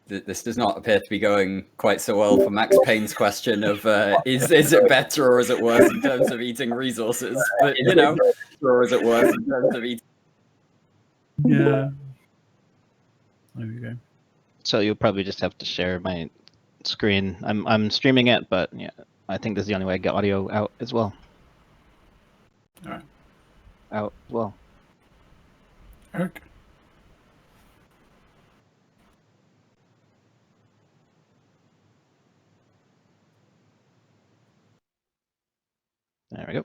this does not appear to be going quite so well for Max Payne's question of is it better or is it worse in terms of eating resources? But or is it worse in terms of eating? Yeah. There we go. So you'll probably just have to share my screen. I'm streaming it, but yeah, I think this is the only way I get audio out as well. All right. Out as well. Eric. There we go.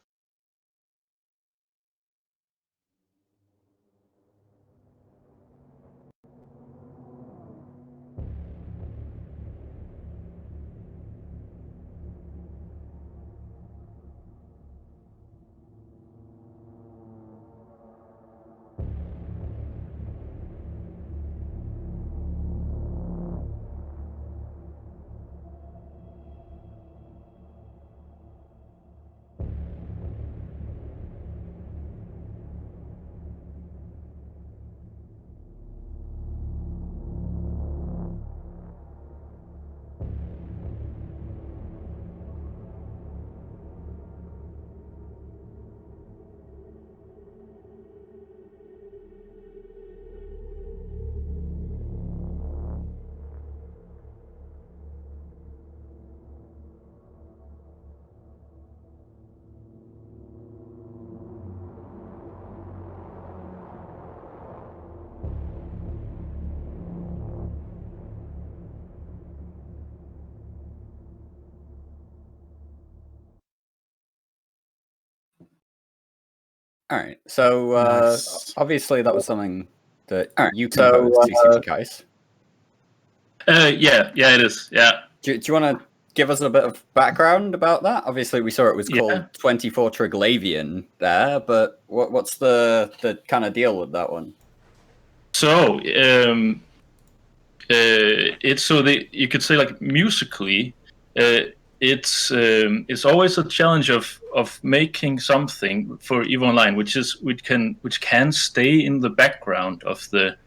All right. So Nice. obviously that was something that you composed, CCP Kais. Yeah, it is. Yeah. Do you want to give us a bit of background about that? Obviously, we saw it was called 24 Triglavian there, but what's the kind of deal with that one? So it's you could say like musically, it's always a challenge of making something for EVE Online, which can stay in the background of the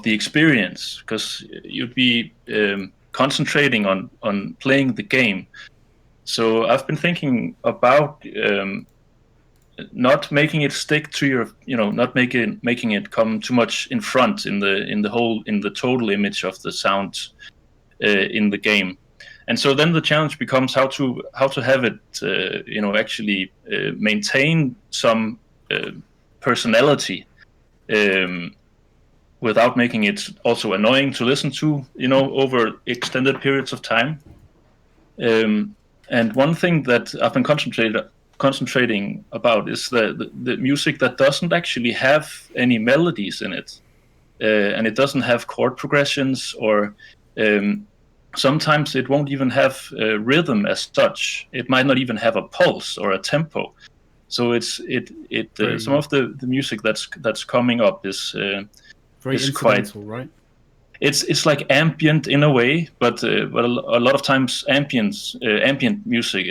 experience, because you'd be concentrating on playing the game. So I've been thinking about not making it stick to your, not making it come too much in front in the total image of the sound in the game. And so then the challenge becomes how to have it, actually maintain some personality, without making it also annoying to listen to, over extended periods of time. And one thing that I've been concentrating about is the music that doesn't actually have any melodies in it, and it doesn't have chord progressions, or sometimes it won't even have rhythm as such. It might not even have a pulse or a tempo. So some of the music that's coming up is very incidental, right? It's like ambient in a way, but a lot of times ambient music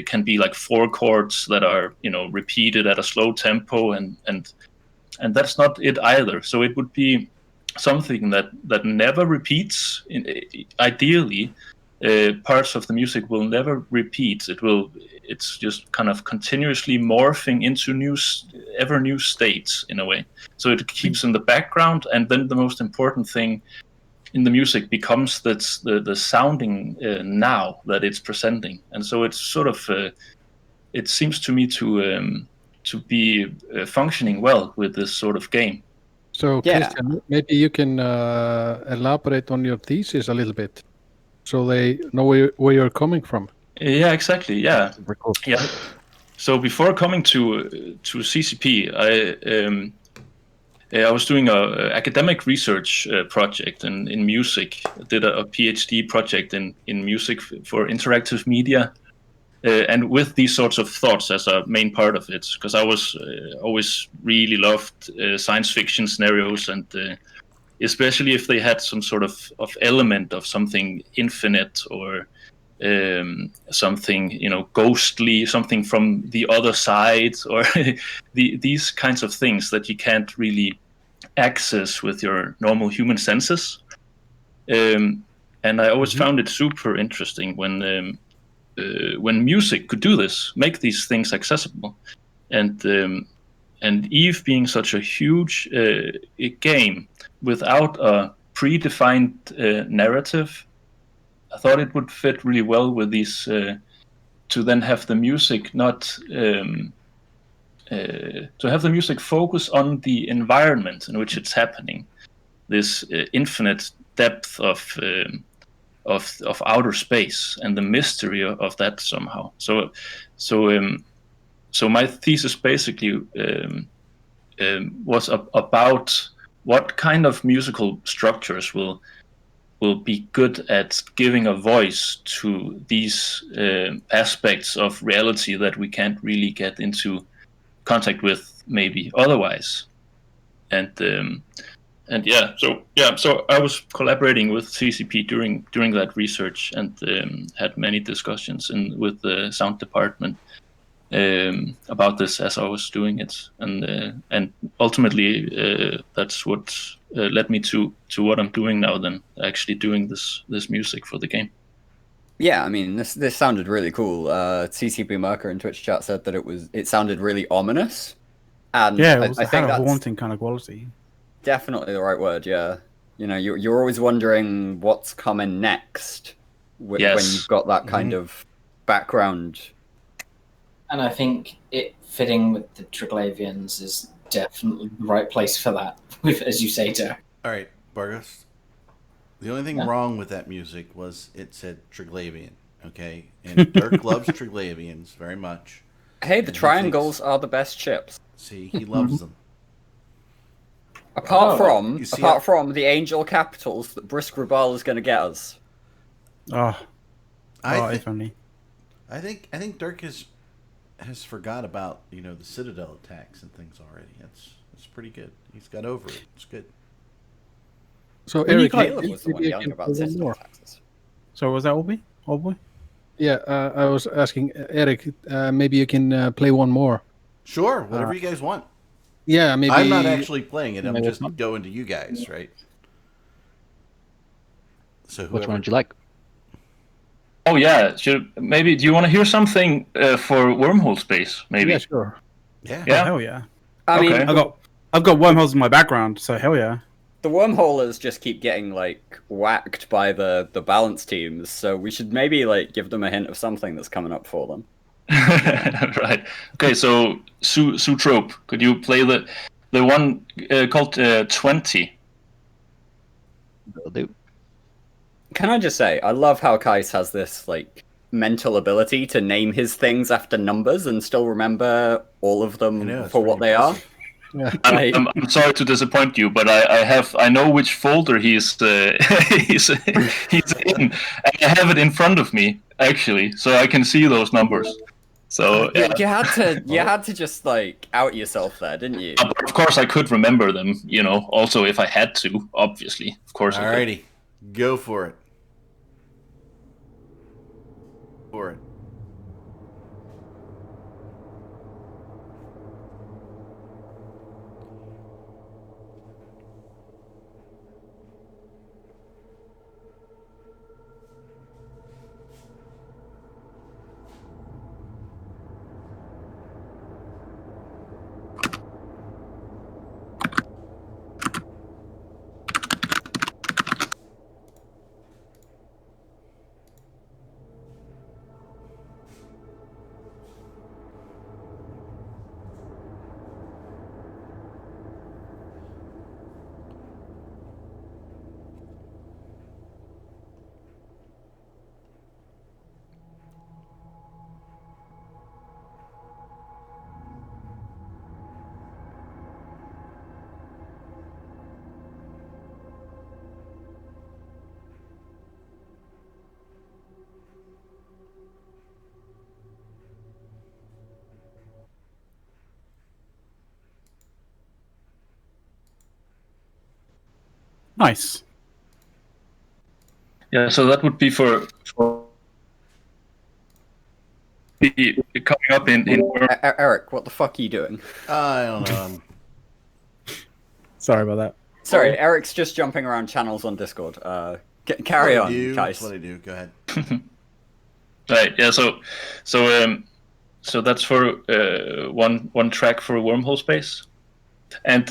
can be like 4 chords that are repeated at a slow tempo, and that's not it either. So it would be something that never repeats. Ideally, parts of the music will never repeat. It's just kind of continuously morphing into ever new states in a way. So it keeps in the background, and then the most important thing in the music becomes the sounding now that it's presenting. And so it's sort of it seems to me to be functioning well with this sort of game. So Christian, maybe you can elaborate on your thesis a little bit, so they know where you're coming from. Yeah, exactly. Yeah. Yeah. So before coming to CCP, I was doing a academic research project in music. I did a PhD project in music for interactive media, and with these sorts of thoughts as a main part of it, because I was always really loved science fiction scenarios, and especially if they had some sort of element of something infinite, or something ghostly, something from the other side, or these kinds of things that you can't really access with your normal human senses. And I always found it super interesting when music could do this, make these things accessible. And EVE being such a huge game without a predefined narrative, I thought it would fit really well with these, to then have the music to have the music focus on the environment in which it's happening, this infinite depth of of outer space and the mystery of that somehow. So my thesis basically was about what kind of musical structures will be good at giving a voice to these aspects of reality that we can't really get into contact with maybe otherwise. So I was collaborating with CCP during that research and had many discussions with the sound department about this as I was doing it, and ultimately that's what led me to what I'm doing now. Then actually doing this music for the game. Yeah, I mean this sounded really cool. CCP Marker in Twitch chat said that it sounded really ominous, and yeah, it was I think a that's haunting kind of quality. Definitely the right word. Yeah, you know, you're always wondering what's coming next when you've got that kind of background. And I think it fitting with the Triglavians is definitely the right place for that, as you say, Joe. All right, Bargos. The only thing wrong with that music was it said Triglavian, okay? And Dirk loves Triglavians very much. Hey, the triangles are the best chips. See, he loves them. Apart from the angel capitals that Brisk Rabal is going to get us. If only. I think Dirk has forgot about the Citadel attacks and things already. That's pretty good. He's got over it. It's good. So Eric, Caleb was the one yelling about Citadel attacks. So was that Oldboy? Yeah, I was asking Eric. Maybe you can play one more. Sure, whatever you guys want. Yeah, maybe. I'm not actually playing it. I'm just going to you guys, right? So which one would you like? Oh yeah, do you want to hear something for Wormhole Space? Maybe. Yeah, sure. Yeah. Hell yeah. I mean, I've got wormholes in my background, so hell yeah. The wormholers just keep getting whacked by the balance teams, so we should maybe give them a hint of something that's coming up for them. Right. Okay, so Sutrope, could you play the one called 20? Will do. Can I just say, I love how Kais has this mental ability to name his things after numbers and still remember all of them for what they are. Yeah. I'm sorry to disappoint you, but I know which folder he's in, and I have it in front of me actually, so I can see those numbers. So you had to just out yourself there, didn't you? Of course, I could remember them. Also if I had to, obviously, of course. Alrighty, go for it. Nice. Yeah, so that would be for coming up in Eric, what the fuck are you doing? I don't know. Sorry about that. Sorry, Eric's just jumping around channels on Discord. Carry on, Kais. That's what I do. Go ahead. Right. Yeah. So that's for one track for Wormhole Space, and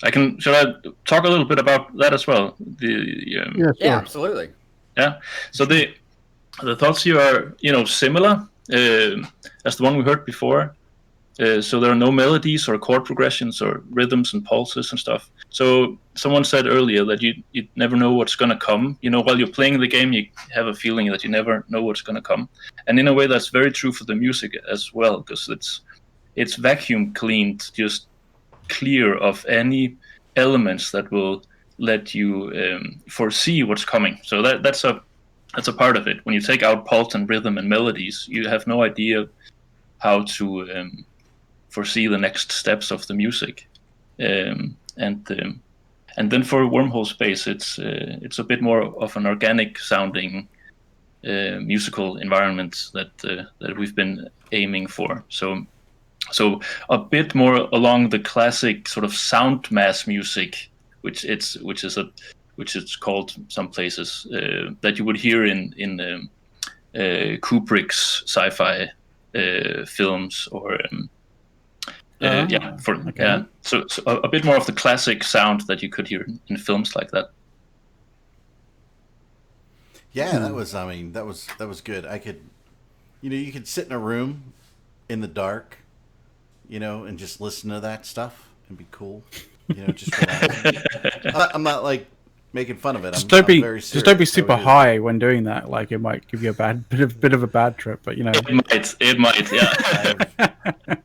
should I talk a little bit about that as well? Yeah, sure. Yeah, absolutely. Yeah. So the thoughts here are similar as the one we heard before, So there are no melodies or chord progressions or rhythms and pulses and stuff. So someone said earlier that you never know what's going to come. While you're playing the game, you have a feeling that you never know what's going to come. And in a way, that's very true for the music as well, because it's vacuum cleaned, just clear of any elements that will let you foresee what's coming. So that's a part of it. When you take out pulse and rhythm and melodies, you have no idea how to foresee the next steps of the music. And then for Wormhole Space, it's a bit more of an organic sounding musical environment that we've been aiming for. So a bit more along the classic sort of sound mass music, which is called some places, that you would hear in Kubrick's sci-fi films or. So a bit more of the classic sound that you could hear in films like that. Yeah, that was good. I could, you could sit in a room in the dark, and just listen to that stuff and be cool, just relaxing. I'm not like making fun of it. Just don't be super high when doing that. Like it might give you a bit of a bad trip, but it might, yeah.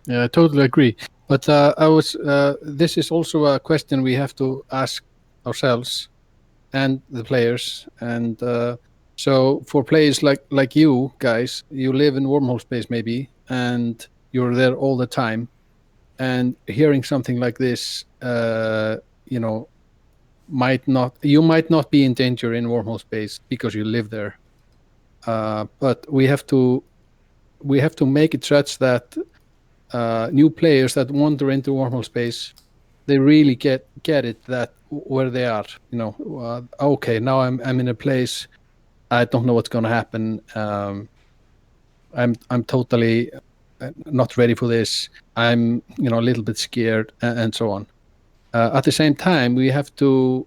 Yeah, I totally agree. But this is also a question we have to ask ourselves and the players. And so for players like you guys, you live in Wormhole Space maybe, and you're there all the time. And hearing something like this, you might not be in danger in Wormhole Space because you live there. But we have to make it such that new players that wander into Wormhole Space, they really get it, that where they are, okay, now I'm in a place, I don't know what's going to happen, I'm totally not ready for this, I'm a little bit scared, and so on. At the same time, we have to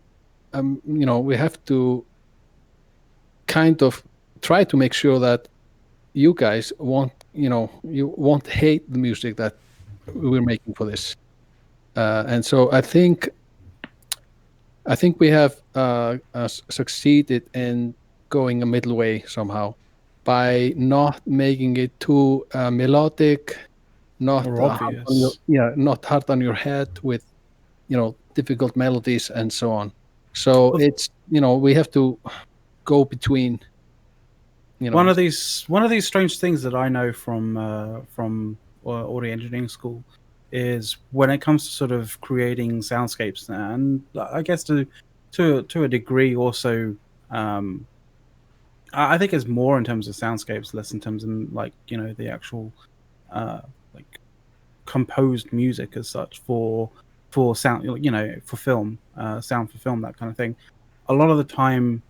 kind of try to make sure that you guys you won't hate the music that we're making for this, and so I think we have succeeded in going a middle way somehow by not making it too melodic, not hard on your head with difficult melodies and so on. So it's we have to go between. One of these strange things that I know from audio engineering school is when it comes to sort of creating soundscapes, and I guess to a degree also, I think it's more in terms of soundscapes, less in terms of the actual composed music as such for sound, for film, sound for film, that kind of thing. A lot of the time,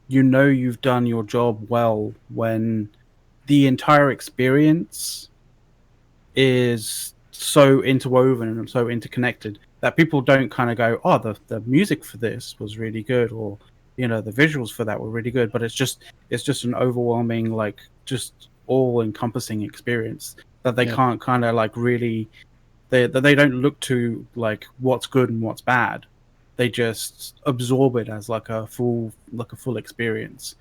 you've done your job well when the entire experience is so interwoven and so interconnected that people don't kind of go, oh, the music for this was really good, or the visuals for that were really good, but it's just an overwhelming, just all-encompassing experience that they can't kind of really, they don't look to what's good and what's bad. They just absorb it as a full experience.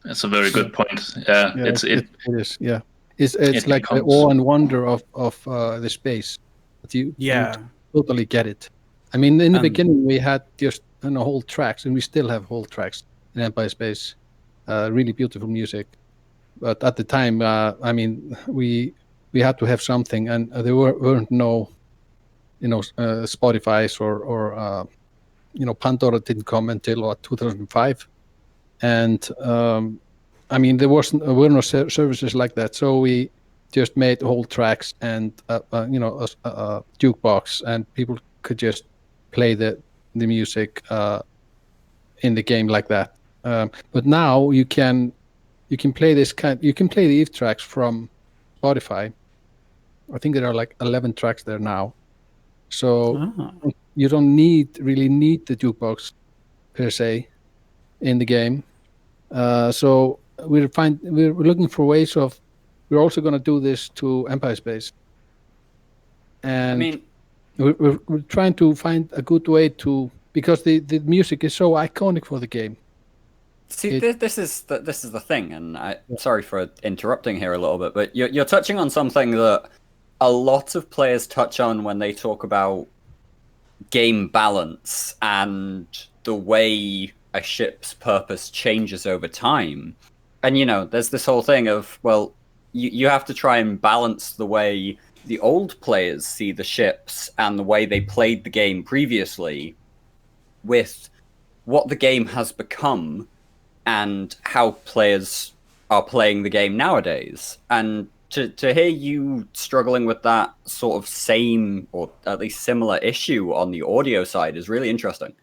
That's a very good point. Yeah, it is. Yeah, it's like the awe and wonder of the space. But you totally get it. I mean, in the beginning we had just whole tracks, and we still have whole tracks in Empire Space. Really beautiful music, but at the time, I mean, we had to have something, and there weren't no. Spotify's or Pandora didn't come until 2005, and I mean there were no services like that, so we just made whole tracks and a jukebox, and people could just play the music in the game like that. But now you can play you can play the Eve tracks from Spotify. I think there are 11 tracks there now. So you don't really need the jukebox per se in the game. So we're looking for ways of we're also going to do this to Empire Space. And I mean, we're trying to find a good way to, because the music is so iconic for the game. See, this is the thing, and sorry for interrupting here a little bit, but you're touching on something that a lot of players touch on when they talk about game balance and the way a ship's purpose changes over time. And, you know, there's this whole thing of, well, you have to try and balance the way the old players see the ships and the way they played the game previously with what the game has become and how players are playing the game nowadays. And to hear you struggling with that sort of same, or at least similar issue on the audio side is really interesting.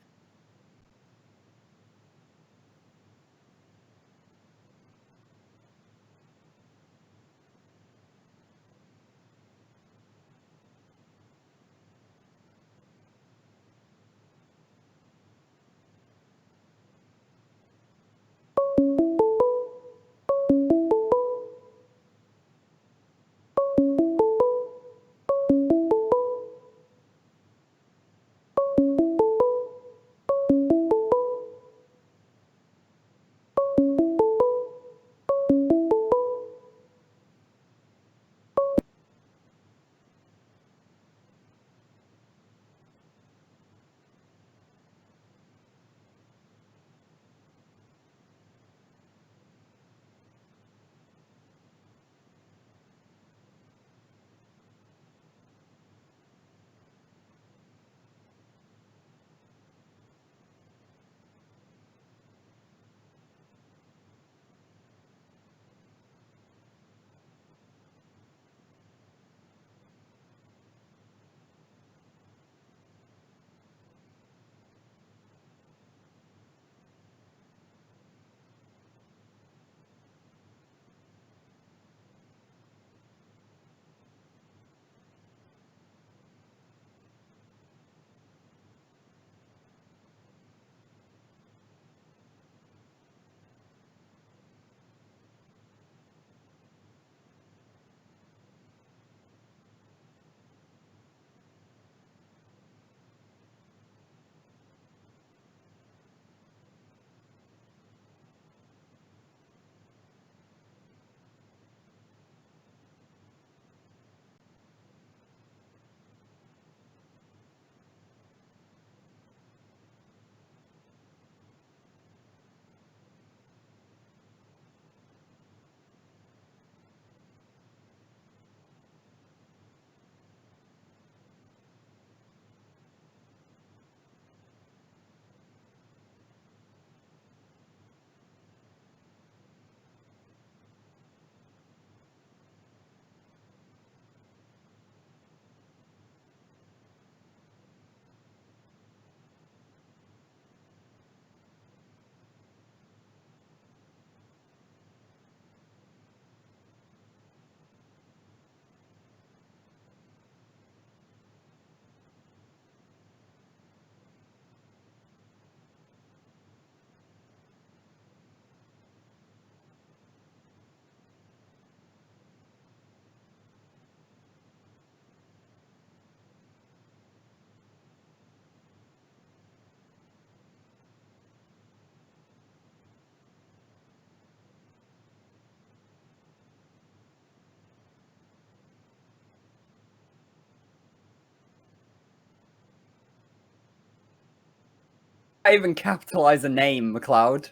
I even capitalize a name, McLeod.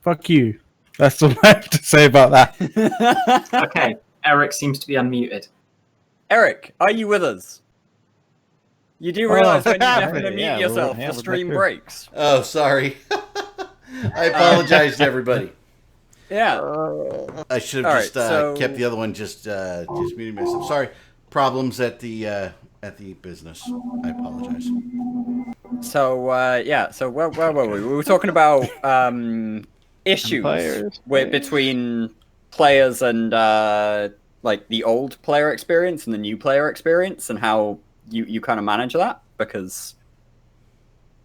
Fuck you. That's all I have to say about that. Okay, Eric seems to be unmuted. Eric, are you with us? You do realize when you definitely mute yourself, the stream breaks. Oh, sorry. I apologize to everybody. Yeah. I should have kept the other one just muting myself. Sorry. Problems at the business. I apologize. So so where were we? We were talking about issues between players and like the old player experience and the new player experience, and how you kind of manage that, because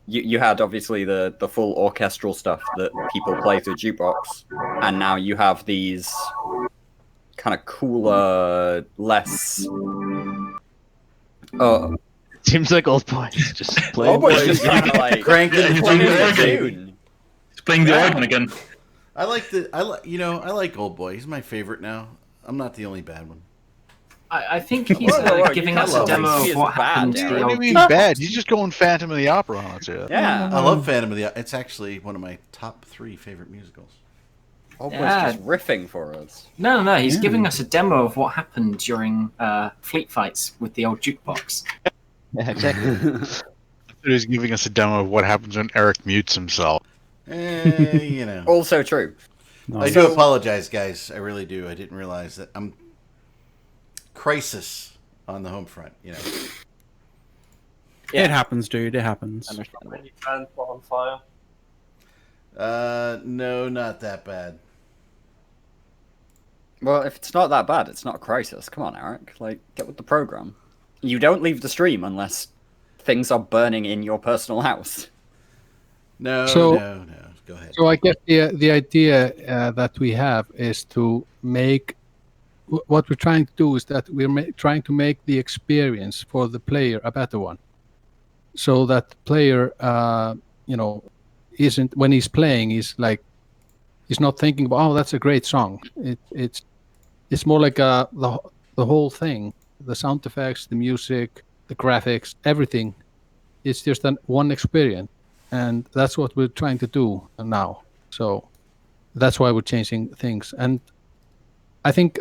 you had obviously the full orchestral stuff that people play through jukebox, and now you have these kind of cooler, less. Seems like Old Boy is just playing. Old Boy's just kind of like cranking the tune. He's playing the organ again. I like Old Boy. He's my favorite now. I'm not the only bad one. I think he's giving us a demo of what happened to the What do you old... mean bad? He's just going Phantom of the Opera on it. Yeah. I love Phantom of the Opera. It's actually one of my top 3 favorite musicals. Old Boy's just riffing for us. No, he's giving us a demo of what happened during fleet fights with the old jukebox. Yeah, exactly. He's giving us a demo of what happens when Eric mutes himself. You know. Also true. I do apologize, guys. I really do. I didn't realize that I'm crisis on the home front. You know. Yeah. It happens, dude. It happens. Understandable. Any fans put on fire? No, not that bad. Well, if it's not that bad, it's not a crisis. Come on, Eric. Like, get with the program. You don't leave the stream unless things are burning in your personal house. No. Go ahead. So I guess the idea that we have is to make what we're trying to do is that we're trying to make the experience for the player a better one, so that the player, isn't when he's playing, he's not thinking about, oh, that's a great song. It's more like the whole thing, the sound effects, the music, the graphics, everything. It's just one experience. And that's what we're trying to do now. So that's why we're changing things. And I think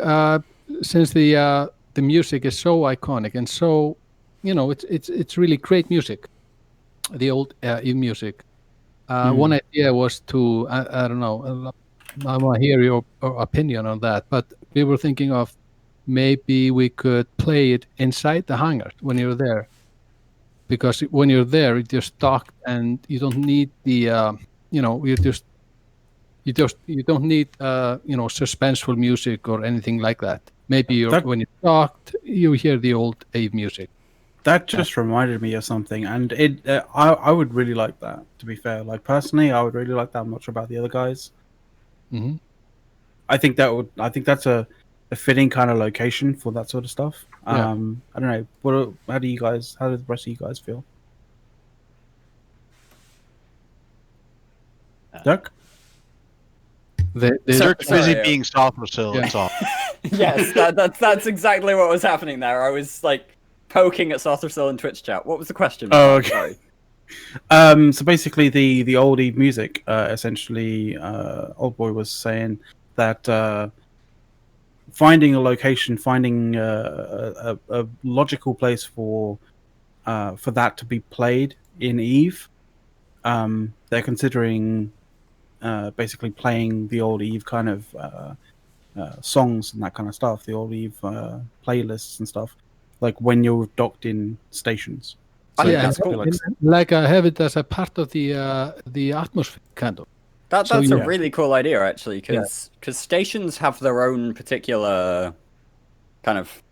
since the music is so iconic and so, it's really great music, the old Eve music. One idea was to, I don't know, I want to hear your opinion on that. But we were thinking of maybe we could play it inside the hangar when you're there. Because when you're there, it's just docked, and you don't need the, you don't need, suspenseful music or anything like that. Maybe when you're docked, you hear the old Ave music. That just reminded me of something, and I would really like that. To be fair, like personally, I would really like that. I'm not sure about the other guys. Mm-hmm. I think that's a fitting kind of location for that sort of stuff. Yeah. I don't know. How do the rest of you guys feel? Dirk? Dirk's busy being soft still. Yeah. Soft. Yes, that's exactly what was happening there. I was like poking at Saucercell in Twitch chat. What was the question? Oh, okay. Sorry. So basically, the old Eve music, essentially, Old Boy was saying that finding a location, finding a logical place for that to be played in Eve, they're considering basically playing the old Eve kind of songs and that kind of stuff, the old Eve playlists and stuff, like when you're docked in stations. So like I have it as a part of the atmosphere, kind of. That's a really cool idea, actually, because stations have their own particular kind of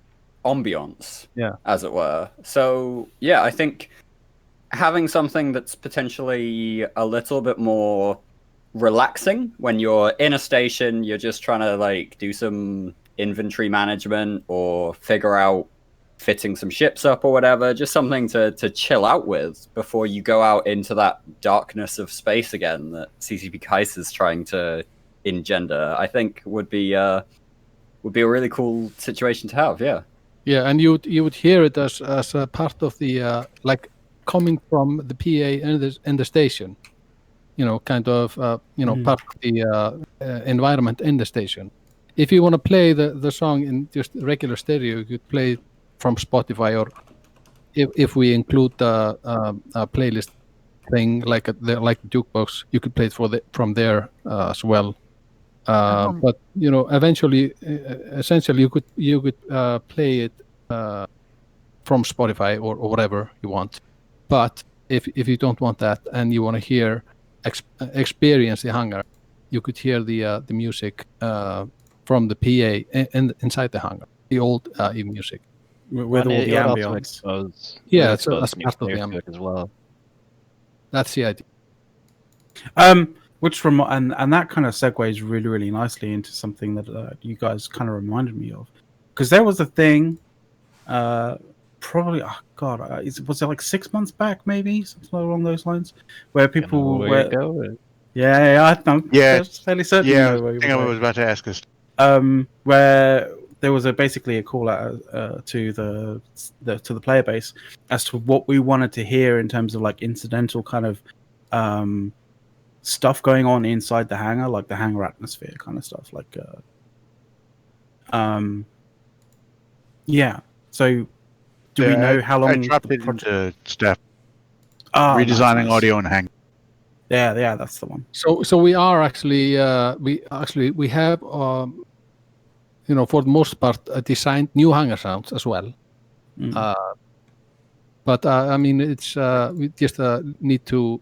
ambiance, as it were. So, yeah, I think having something that's potentially a little bit more relaxing when you're in a station, you're just trying to, like, do some inventory management or figure out fitting some ships up or whatever, just something to chill out with before you go out into that darkness of space again that CCP Kais is trying to engender, I think would be a really cool situation to have. Yeah, and you would hear it as a part of the like coming from the PA in the station, kind of part of the environment in the station. If you want to play the song in just regular stereo, you could play it from Spotify, or if we include a playlist thing like the jukebox, you could play it from there as well. But eventually, essentially, you could play it from Spotify or whatever you want. But if you don't want that and you want to experience the hangar, you could hear the music from the PA inside the hangar, the old Eve music. With all the ambience. That's part of the ambience as well. That's the idea. and that kind of segues really, really nicely into something that you guys kind of reminded me of, because there was a thing, probably was it like 6 months back, maybe something along those lines, where people I'm fairly certain. Yeah, you know I think I was about to ask this. Where there was basically a call out to the player base as to what we wanted to hear in terms of like incidental kind of stuff going on inside the hangar, like the hangar atmosphere kind of stuff. Like, yeah. So, do we know how long? I dropped it into Steph. Redesigning nice. audio and hang. Yeah, that's the one. So we are actually we have for the most part designed new hangar sounds as well. But I mean, it's we just need to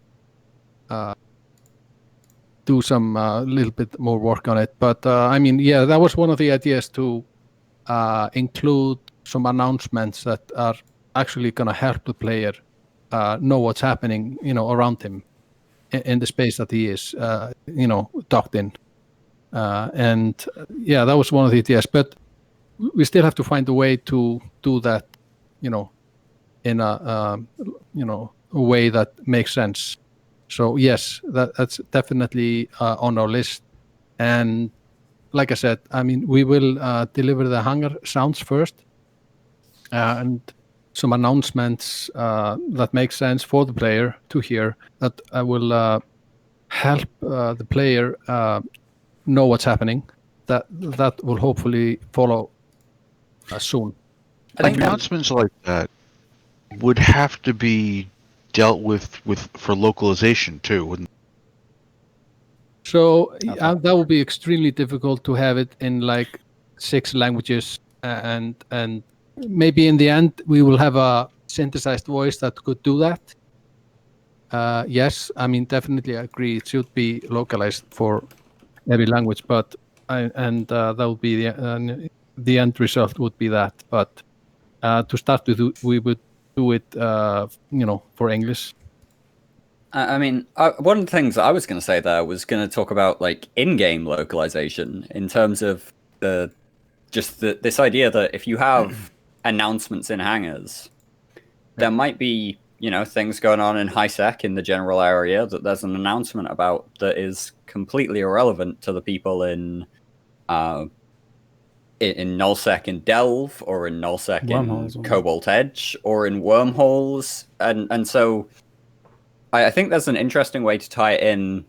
do some little bit more work on it. But I mean, yeah, that was one of the ideas to include some announcements that are actually going to help the player know what's happening, around him in the space that he is, docked in. And yeah, that was one of the ideas. But we still have to find a way to do that, in a way that makes sense. So yes, that's definitely on our list. And like I said, I mean, we will deliver the hangar sounds first, and some announcements that make sense for the player to hear, that will help the player know what's happening. That will hopefully follow soon. I think announcements like that would have to be dealt with for localization too, wouldn't? So that would be extremely difficult to have it in like 6 languages, and maybe in the end we will have a synthesized voice that could do that. Yes, I mean, definitely I agree. It should be localized for every language, but that would be the end result would be that. But to start with, we would do it, for English. I mean, one of the things that I was going to say there was going to talk about like in-game localization in terms of this idea that if you have announcements in hangars, there might be things going on in HiSec in the general area that there's an announcement about that is completely irrelevant to the people in nullsec in Delve, or in nullsec in Cobalt Edge, or in Wormholes, and so I think there's an interesting way to tie it in,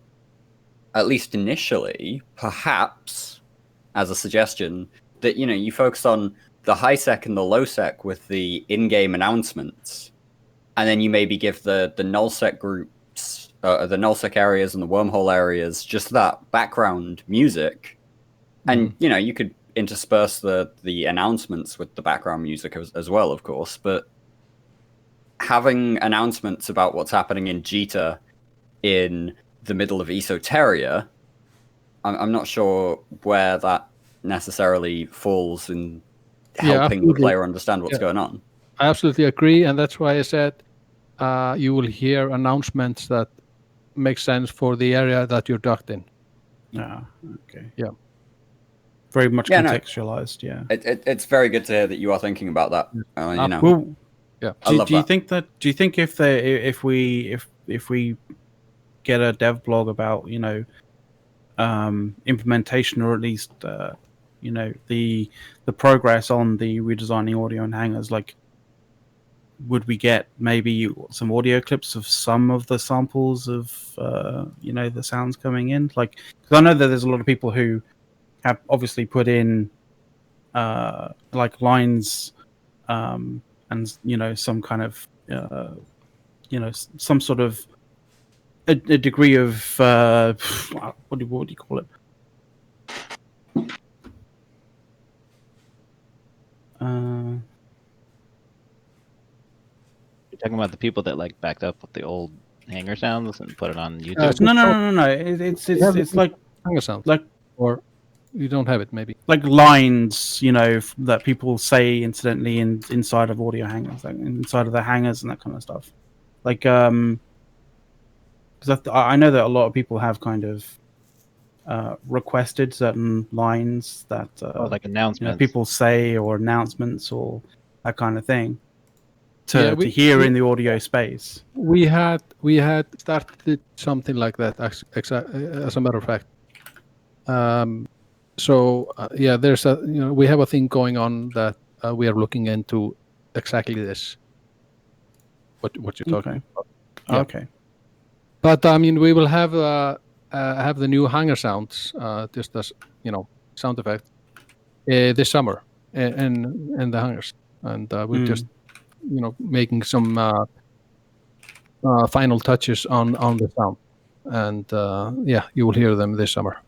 at least initially, perhaps as a suggestion, that you focus on the HiSec and the lowsec with the in-game announcements, and then you maybe give the nullsec groups, the nullsec areas and the wormhole areas, just that background music, and you could intersperse the announcements with the background music as well, of course. But having announcements about what's happening in Jita in the middle of Esoteria, I'm not sure where that necessarily falls in helping the player understand what's going on. I absolutely agree, and that's why I said you will hear announcements that make sense for the area that you're docked in. Okay. Yeah. Very much contextualized. No. Yeah. It's very good to hear that you are thinking about that. Yeah. Do you think if we get a dev blog about implementation, or at least the progress on the redesigning audio and hangars, like, would we get maybe some audio clips of some of the samples of the sounds coming in? Like, because I know that there's a lot of people who have obviously put in like lines and some kind of some sort of a degree of what do you call it? You're talking about the people that like backed up with the old hangar sounds and put it on YouTube. No. It's like hangar sounds, like, or you don't have it, maybe like lines, that people say incidentally inside of audio hangars, like inside of the hangars and that kind of stuff. Like, because I know that a lot of people have kind of requested certain lines that like announcements, people say, or announcements, or that kind of thing to hear in the audio space. We had started something like that, as a matter of fact. There's we have a thing going on that we are looking into exactly this. What you're talking about? Yeah. Okay. But I mean, we will have the new hangar sounds, just as sound effect, this summer, in the hangars, and we're just making some final touches on the sound, and you will hear them this summer.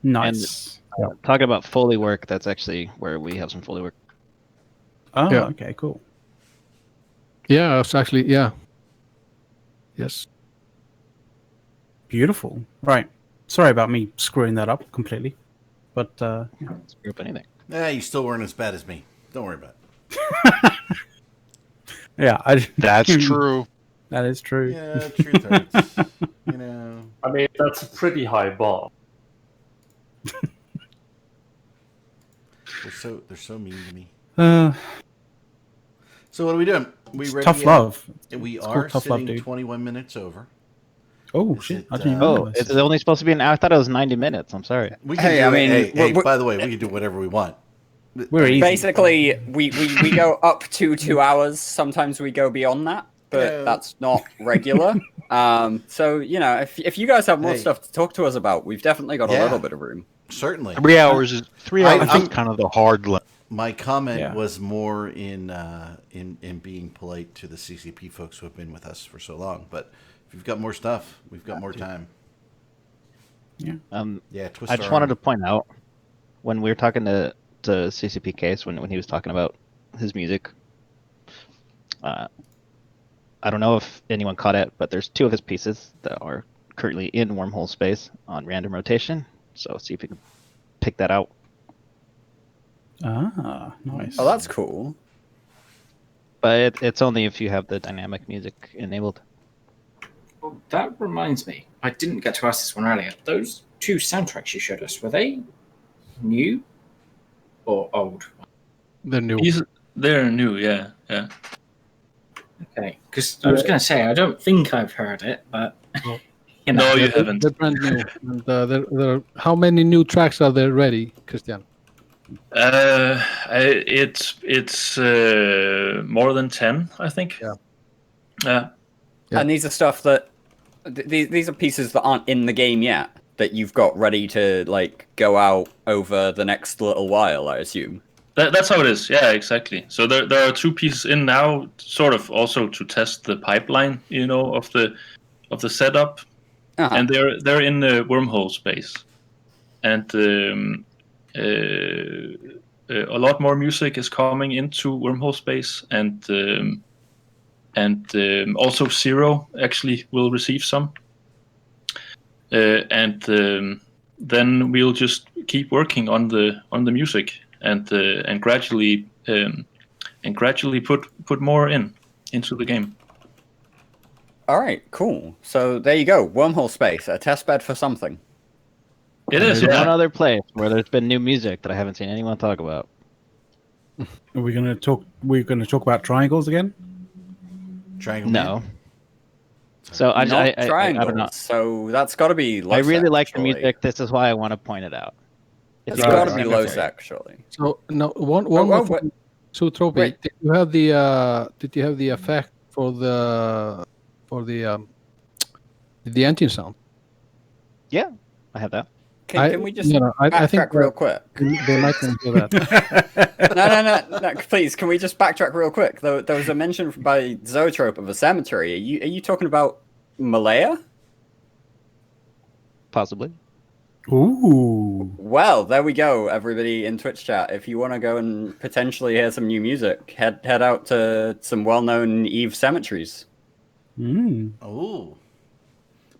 Nice. And, talking about Foley work, that's actually where we have some Foley work. Oh, yeah. Okay, cool. Yeah, it's actually, yes. Beautiful. Right. Sorry about me screwing that up completely, but screw up anything. You still weren't as bad as me. Don't worry about it. Yeah, that's true. That is true. Yeah, truth hurts. I mean, that's a pretty high bar. They're so mean to me. So what are we doing? We ready? Tough love. We it's are tough sitting love, dude. 21 minutes over. Oh shit! I didn't it's only supposed to be an hour. I thought it was 90 minutes. I'm sorry. Hey, by the way, we can do whatever we want. We're easy. Basically, we go up to 2 hours. Sometimes we go beyond that, but that's not regular. So if you guys have more stuff to talk to us about, we've definitely got a little bit of room. Certainly. 3 hours is kind of the hard limit. My comment was more in being polite to the CCP folks who have been with us for so long. But if you've got more stuff, we've got more time. Yeah. Twist I just wanted to point out when we were talking to CCP Case when he was talking about his music. I don't know if anyone caught it, but there's 2 of his pieces that are currently in Wormhole Space on random rotation. So see if you can pick that out. Ah, nice. Oh, that's cool. But it's only if you have the dynamic music enabled. Well, that reminds me. I didn't get to ask this one earlier. Those 2 soundtracks you showed us, were they new or old? They're new. They're new, yeah. Okay, because I was going to say, I don't think I've heard it, but... No, you haven't. They're brand new. And, how many new tracks are there ready, Christian? It's more than 10, I think. Yeah. And these are stuff that these are pieces that aren't in the game yet that you've got ready to go out over the next little while, I assume. That's how it is. Yeah, exactly. So there are 2 pieces in now, sort of also to test the pipeline, of the setup. Uh-huh. And they're in the Wormhole Space, and a lot more music is coming into Wormhole Space, and also Zero actually will receive some, and then we'll just keep working on the music and gradually put more into the game. All right, cool. So there you go, Wormhole Space, a testbed for something. It is. There's one other place where there's been new music that I haven't seen anyone talk about. Are we going to talk? We're going to talk about triangles again? Triangle? No. So I don't know. So that's got to be. I really like the music. This is why I want to point it out. It's got to be Los, actually. So no, one more thing. So Trophy, did you have the effect for the engine sound? Yeah, I have that. Can we just backtrack real quick? They might do that. No, please, can we just backtrack real quick? There was a mention by Zoetrope of a cemetery. Are you talking about Malaya? Possibly. Ooh. Well, there we go, everybody in Twitch chat. If you want to go and potentially hear some new music, head out to some well-known Eve cemeteries. Oh.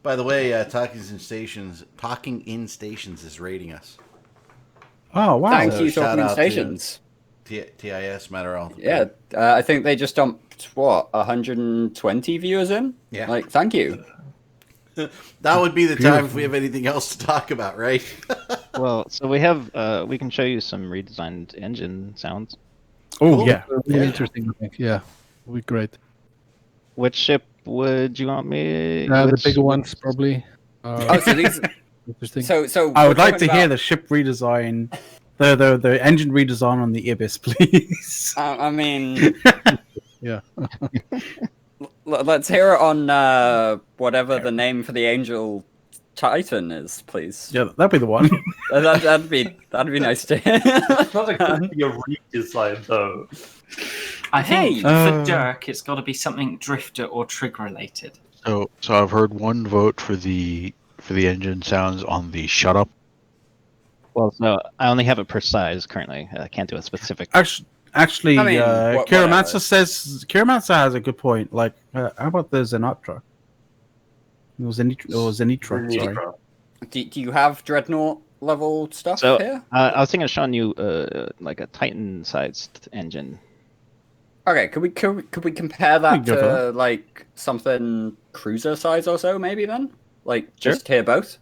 By the way, Talking in Stations is rating us. Oh wow! Thank you, Talking in Stations. TIS Matterall. Yeah, I think they just dumped 120 viewers in. Yeah. Thank you. That would be the time if we have anything else to talk about, right? Well, so we have we can show you some redesigned engine sounds. Oh Cool. yeah. Really Yeah. interesting, I think. Yeah, would be great. Which ship would you want me? The which- bigger ones probably. Oh, so these. Interesting. So I we're would like to talking hear about- the ship redesign, the engine redesign on the Ibis, please. I mean, Yeah. let's hear it on whatever the name for the Angel Titan is, please. Yeah, that'd be the one. That'd be nice to hear. It's not exactly a redesign, though. I think Hey! for Dirk, it's got to be something drifter or trig related. So I've heard one vote for the engine sounds on the shut up. Well, so I only have it per size currently. I can't do a specific. Actually, I mean, Kiramatsu has a good point. Like, how about the Zenitra? It was Zenitra, sorry. Do you have Dreadnought level stuff So here? I was thinking of showing you like a Titan-sized engine. Okay, could we compare We that can go for to like something cruiser size or so? Maybe then, like Sure. just hear both.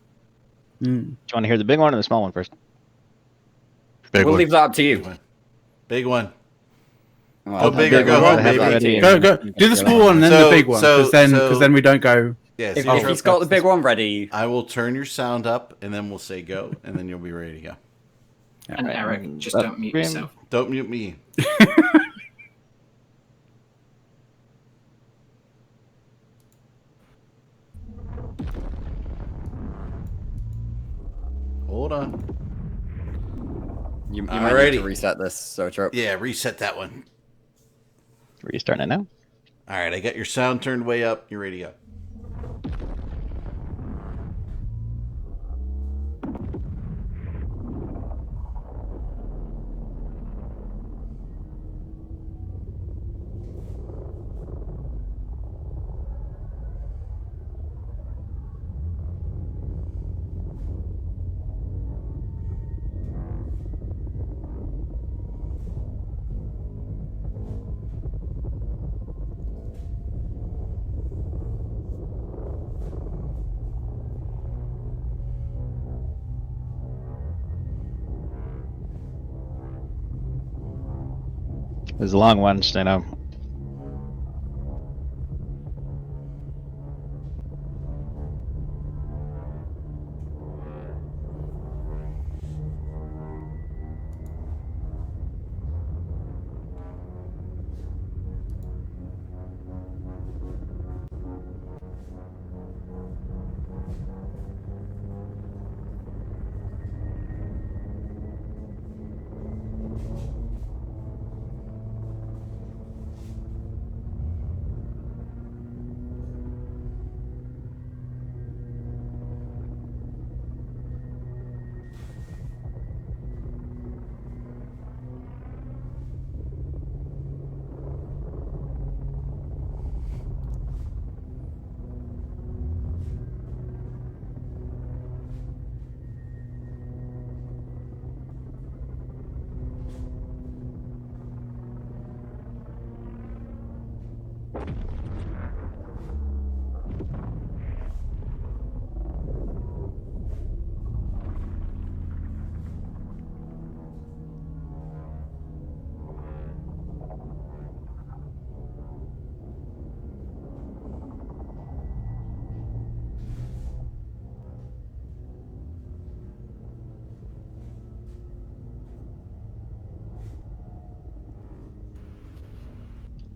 Mm. Do you want to hear the big one or the small one first? Big We'll one. leave that up to you. Big one. Well, Go big or big go one, home, I have baby. that ready. Go. Do the small one and then So- the big one, so- because then we don't go. Yes. If, Oh, if he's got the big one ready, I will turn your sound up, and then we'll say go, and then you'll be ready to go. And Right. Eric, just That don't mute scream- yourself. Don't mute me. Hold on. you might Alrighty. need to reset this. So true. Yeah, reset that one. Restarting it now. All right, I got your sound turned way up. You're ready to go. It was a long one, so I know.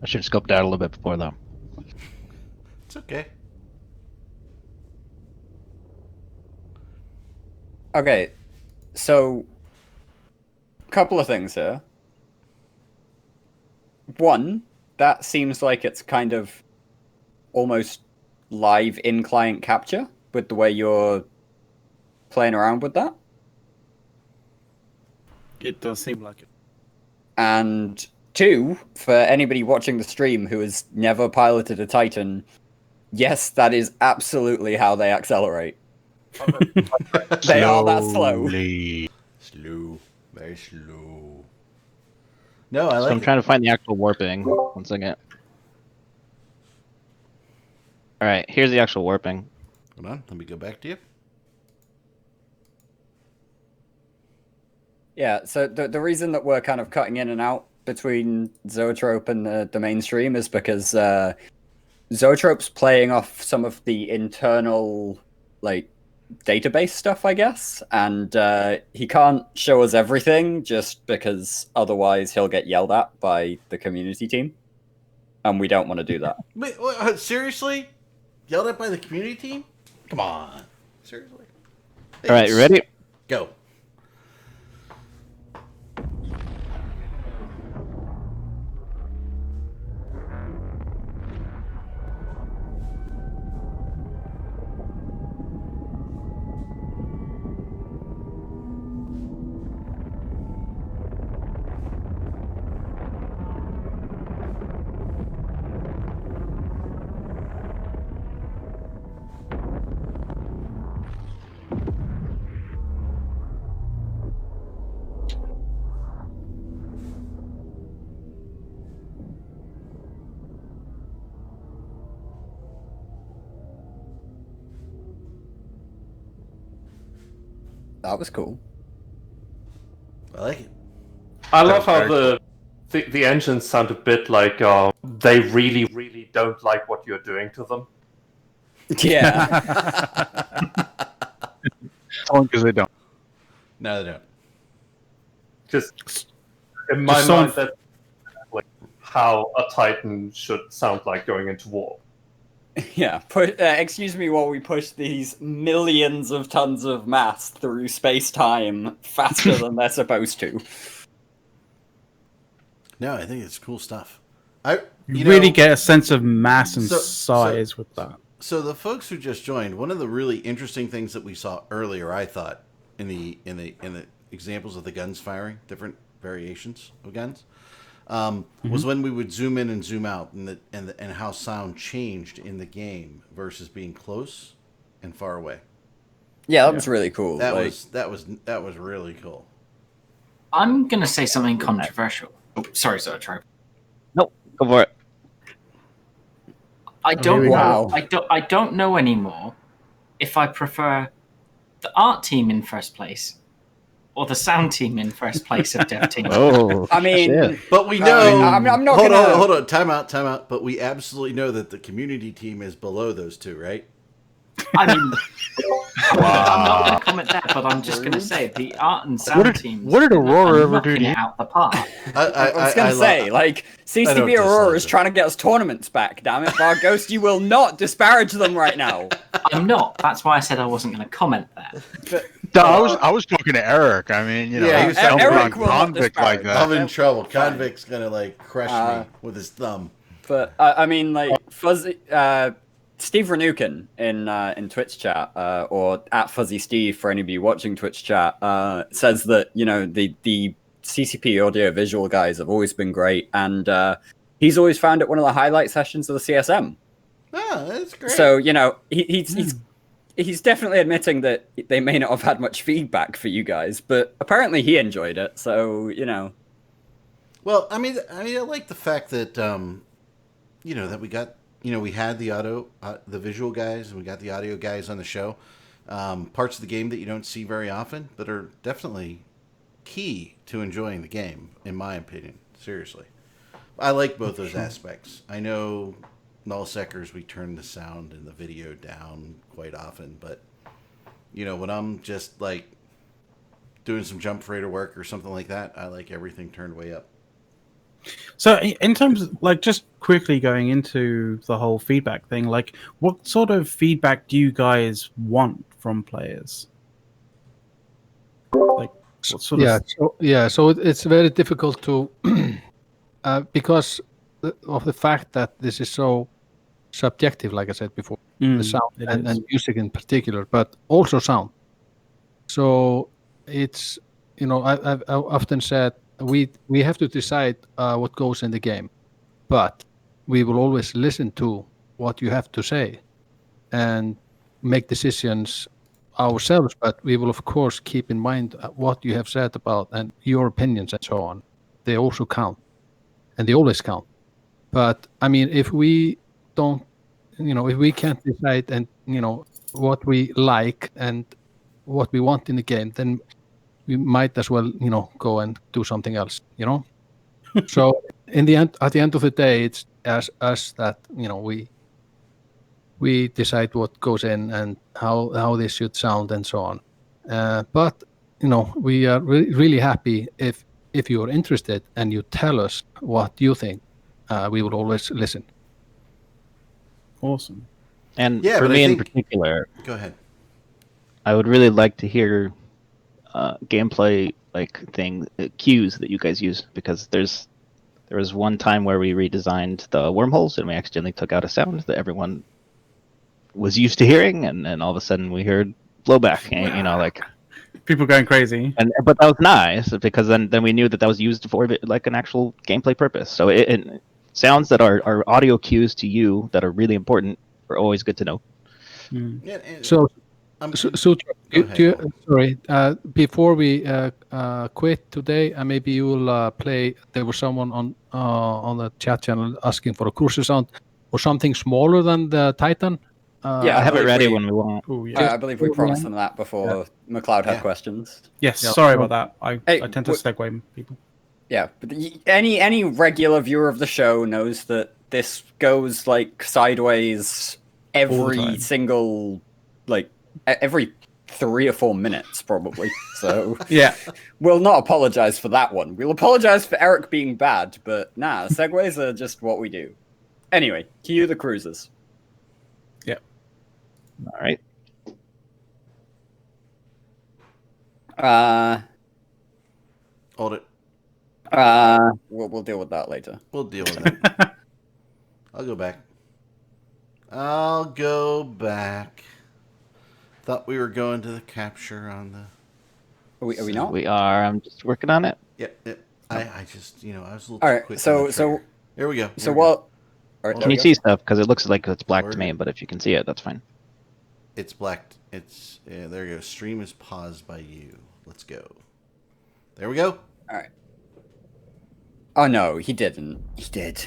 I should have scoped out a little bit before though. It's okay. Okay, so a couple of things here. One, that seems like it's kind of almost live in-client capture with the way you're playing around with that. It does seem like it. And two, for anybody watching the stream who has never piloted a Titan, yes, that is absolutely how they accelerate. They are that slow. Slowly. Slow. Very slow. No, I So like I'm trying to find the actual warping. One second. All right, here's the actual warping. Hold on, let me go back to you. Yeah, so the reason that we're kind of cutting in and out between Zoetrope and the mainstream is because Zoetrope's playing off some of the internal, like, database stuff, I guess, and he can't show us everything just because otherwise he'll get yelled at by the community team, and we don't want to do that. Wait, seriously? Yelled at by the community team? Come on. Seriously? All right, you ready? Go. That was cool. I like it. I love how the engines sound a bit like they really, really don't like what you're doing to them. Yeah. Because they don't. No, they don't. Just in my mind, that's like how a Titan should sound like going into war. Yeah, excuse me while we push these millions of tons of mass through space-time faster than they're supposed to. No, I think it's cool stuff. You really get a sense of mass and size with that. So the folks who just joined, one of the really interesting things that we saw earlier, I thought, in the examples of the guns firing, different variations of guns, was when we would zoom in and zoom out, and how sound changed in the game versus being close and far away. Yeah, that was really cool. That was really cool. I'm gonna say something controversial. Oh, sorry, Zoetrope. Nope, go for it. I don't know. Wow. I don't know anymore if I prefer the art team in first place or the sound team in first place of dev team. Oh, I mean, shit. But we know. I'm not hold gonna... on. Time out. But we absolutely know that the community team is below those two, right? I mean, I'm not going to comment there, but I'm just going to say the art and sound teams. What did Aurora ever do to knocking you? it out the park. I was going to say, like, CCP Aurora is trying to get us tournaments back, damn it. Bar Ghost, you will not disparage them right now. I'm not. That's why I said I wasn't going to comment there. No, I was talking to Eric. I mean, you know, Yeah, he was jumping Eric on will not Convict like that. I'm in trouble. Convict's going to, like, crush me with his thumb. But, I mean, like, Fuzzy... Steve Renukin in Twitch chat, or at Fuzzy Steve for any of you watching Twitch chat, says that, you know, the CCP audio visual guys have always been great, and he's always found it one of the highlight sessions of the CSM. Oh, that's great. So, you know, he's definitely admitting that they may not have had much feedback for you guys, but apparently he enjoyed it. So, you know. Well, I mean, I like the fact that you know, that we got. You know, we had the visual guys, and we got the audio guys on the show. Parts of the game that you don't see very often, but are definitely key to enjoying the game, in my opinion. Seriously. I like both those aspects. I know Nullsecers, we turn the sound and the video down quite often, but, you know, when I'm just, like, doing some jump freighter work or something like that, I like everything turned way up. So in terms of, like, just quickly going into the whole feedback thing, like, what sort of feedback do you guys want from players? Like, what sort of... So it's very difficult to because of the fact that this is so subjective, like I said before, the sound and music in particular, but also sound. So it's, you know, I've often said we have to decide what goes in the game, but we will always listen to what you have to say and make decisions ourselves, but we will of course keep in mind what you have said about and your opinions and so on. They also count, and they always count. But I mean, if we don't, you know, if we can't decide and, you know, what we like and what we want in the game, then we might as well, go and do something else, So in the end, at the end of the day, it's us that we decide what goes in and how this should sound and so on. But we are really happy if you are interested and you tell us what you think. We will always listen. Awesome. And Yeah, for but me I in think- particular, Go ahead. I would really like to hear gameplay cues that you guys use, because there was one time where we redesigned the wormholes and we accidentally took out a sound that everyone was used to hearing, and then all of a sudden we heard blowback, like People going crazy. but that was nice because then we knew that was used for like an actual gameplay purpose. So it sounds that are audio cues to you that are really important are always good to know. Yeah, and So, I'm- Sutra, Go ahead. sorry, before we quit today, maybe you will play. There was someone on the chat channel asking for a cruiser sound or something smaller than the Titan. Yeah, I have it believe ready we- when we want. Oh yeah. I believe we promised them that before McLeod had Yeah. questions. Yes. Yeah. Sorry about that. I Hey, tend to segue people. Yeah, but any regular viewer of the show knows that this goes like sideways All the every time. single every 3 or 4 minutes probably. So Yeah. we'll not apologize for that one. We'll apologize for Eric being bad, but nah, segues are just what we do. Anyway, cue the cruisers. All right. Hold it. We'll deal with that later. We'll deal with it. I'll go back. Thought we were going to the capture on the. Are we not? We are. I'm just working on it. Yep. I just, I was a little. All too right. quick on So the so trigger. Here we go. so Here we go. what? All right, Can there Can we you go. see stuff? Because it looks like it's black Word. to me, but if you can see it, that's fine. It's black. There you go. Stream is paused by you. Let's go. There we go. All right. Oh no, he didn't. He did.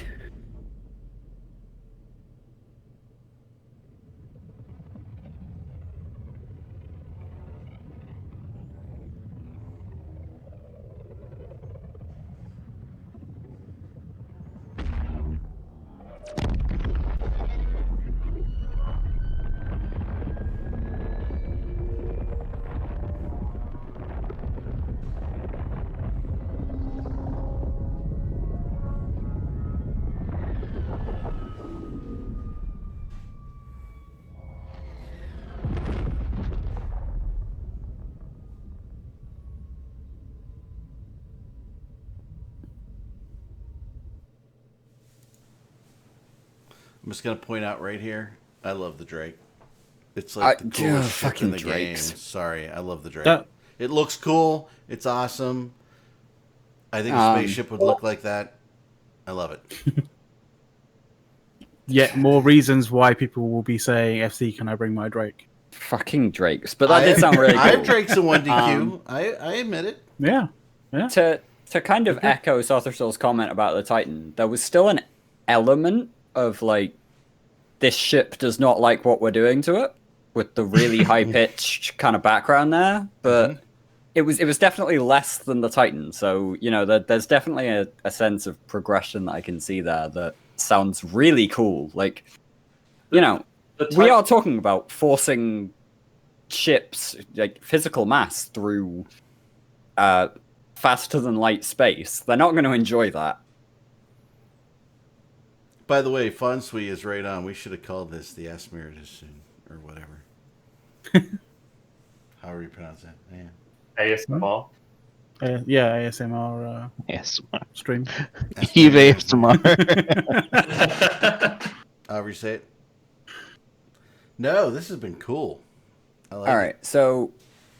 I'm just gonna point out right here. I love the Drake. It's like the Yeah, coolest ship fucking in the Drakes. game. Sorry, I love the Drake. That- It looks cool. It's awesome. I think a spaceship would look like that. I love it. Yet more reasons why people will be saying, "FC, can I bring my Drake?" Fucking Drakes. But that did sound really I have cool. Drake's in 1DQ. Um, I admit it. Yeah. To kind of echo Sothersoul's comment about the Titan, there was still an element of like this ship does not like what we're doing to it, with the really high pitched kind of background there. But it was definitely less than the Titan. So there's definitely a sense of progression that I can see there that sounds really cool. Like The we Titan- are talking about forcing ships, like physical mass, through faster than light space. They're not going to enjoy that. By the way, Fonsui is right on. We should have called this the Asmeritus or whatever. However you pronounce that. Yeah. ASMR. Yeah, ASMR Yes. stream. Eve ASMR. However you say it. No, this has been cool. I like All it. right, so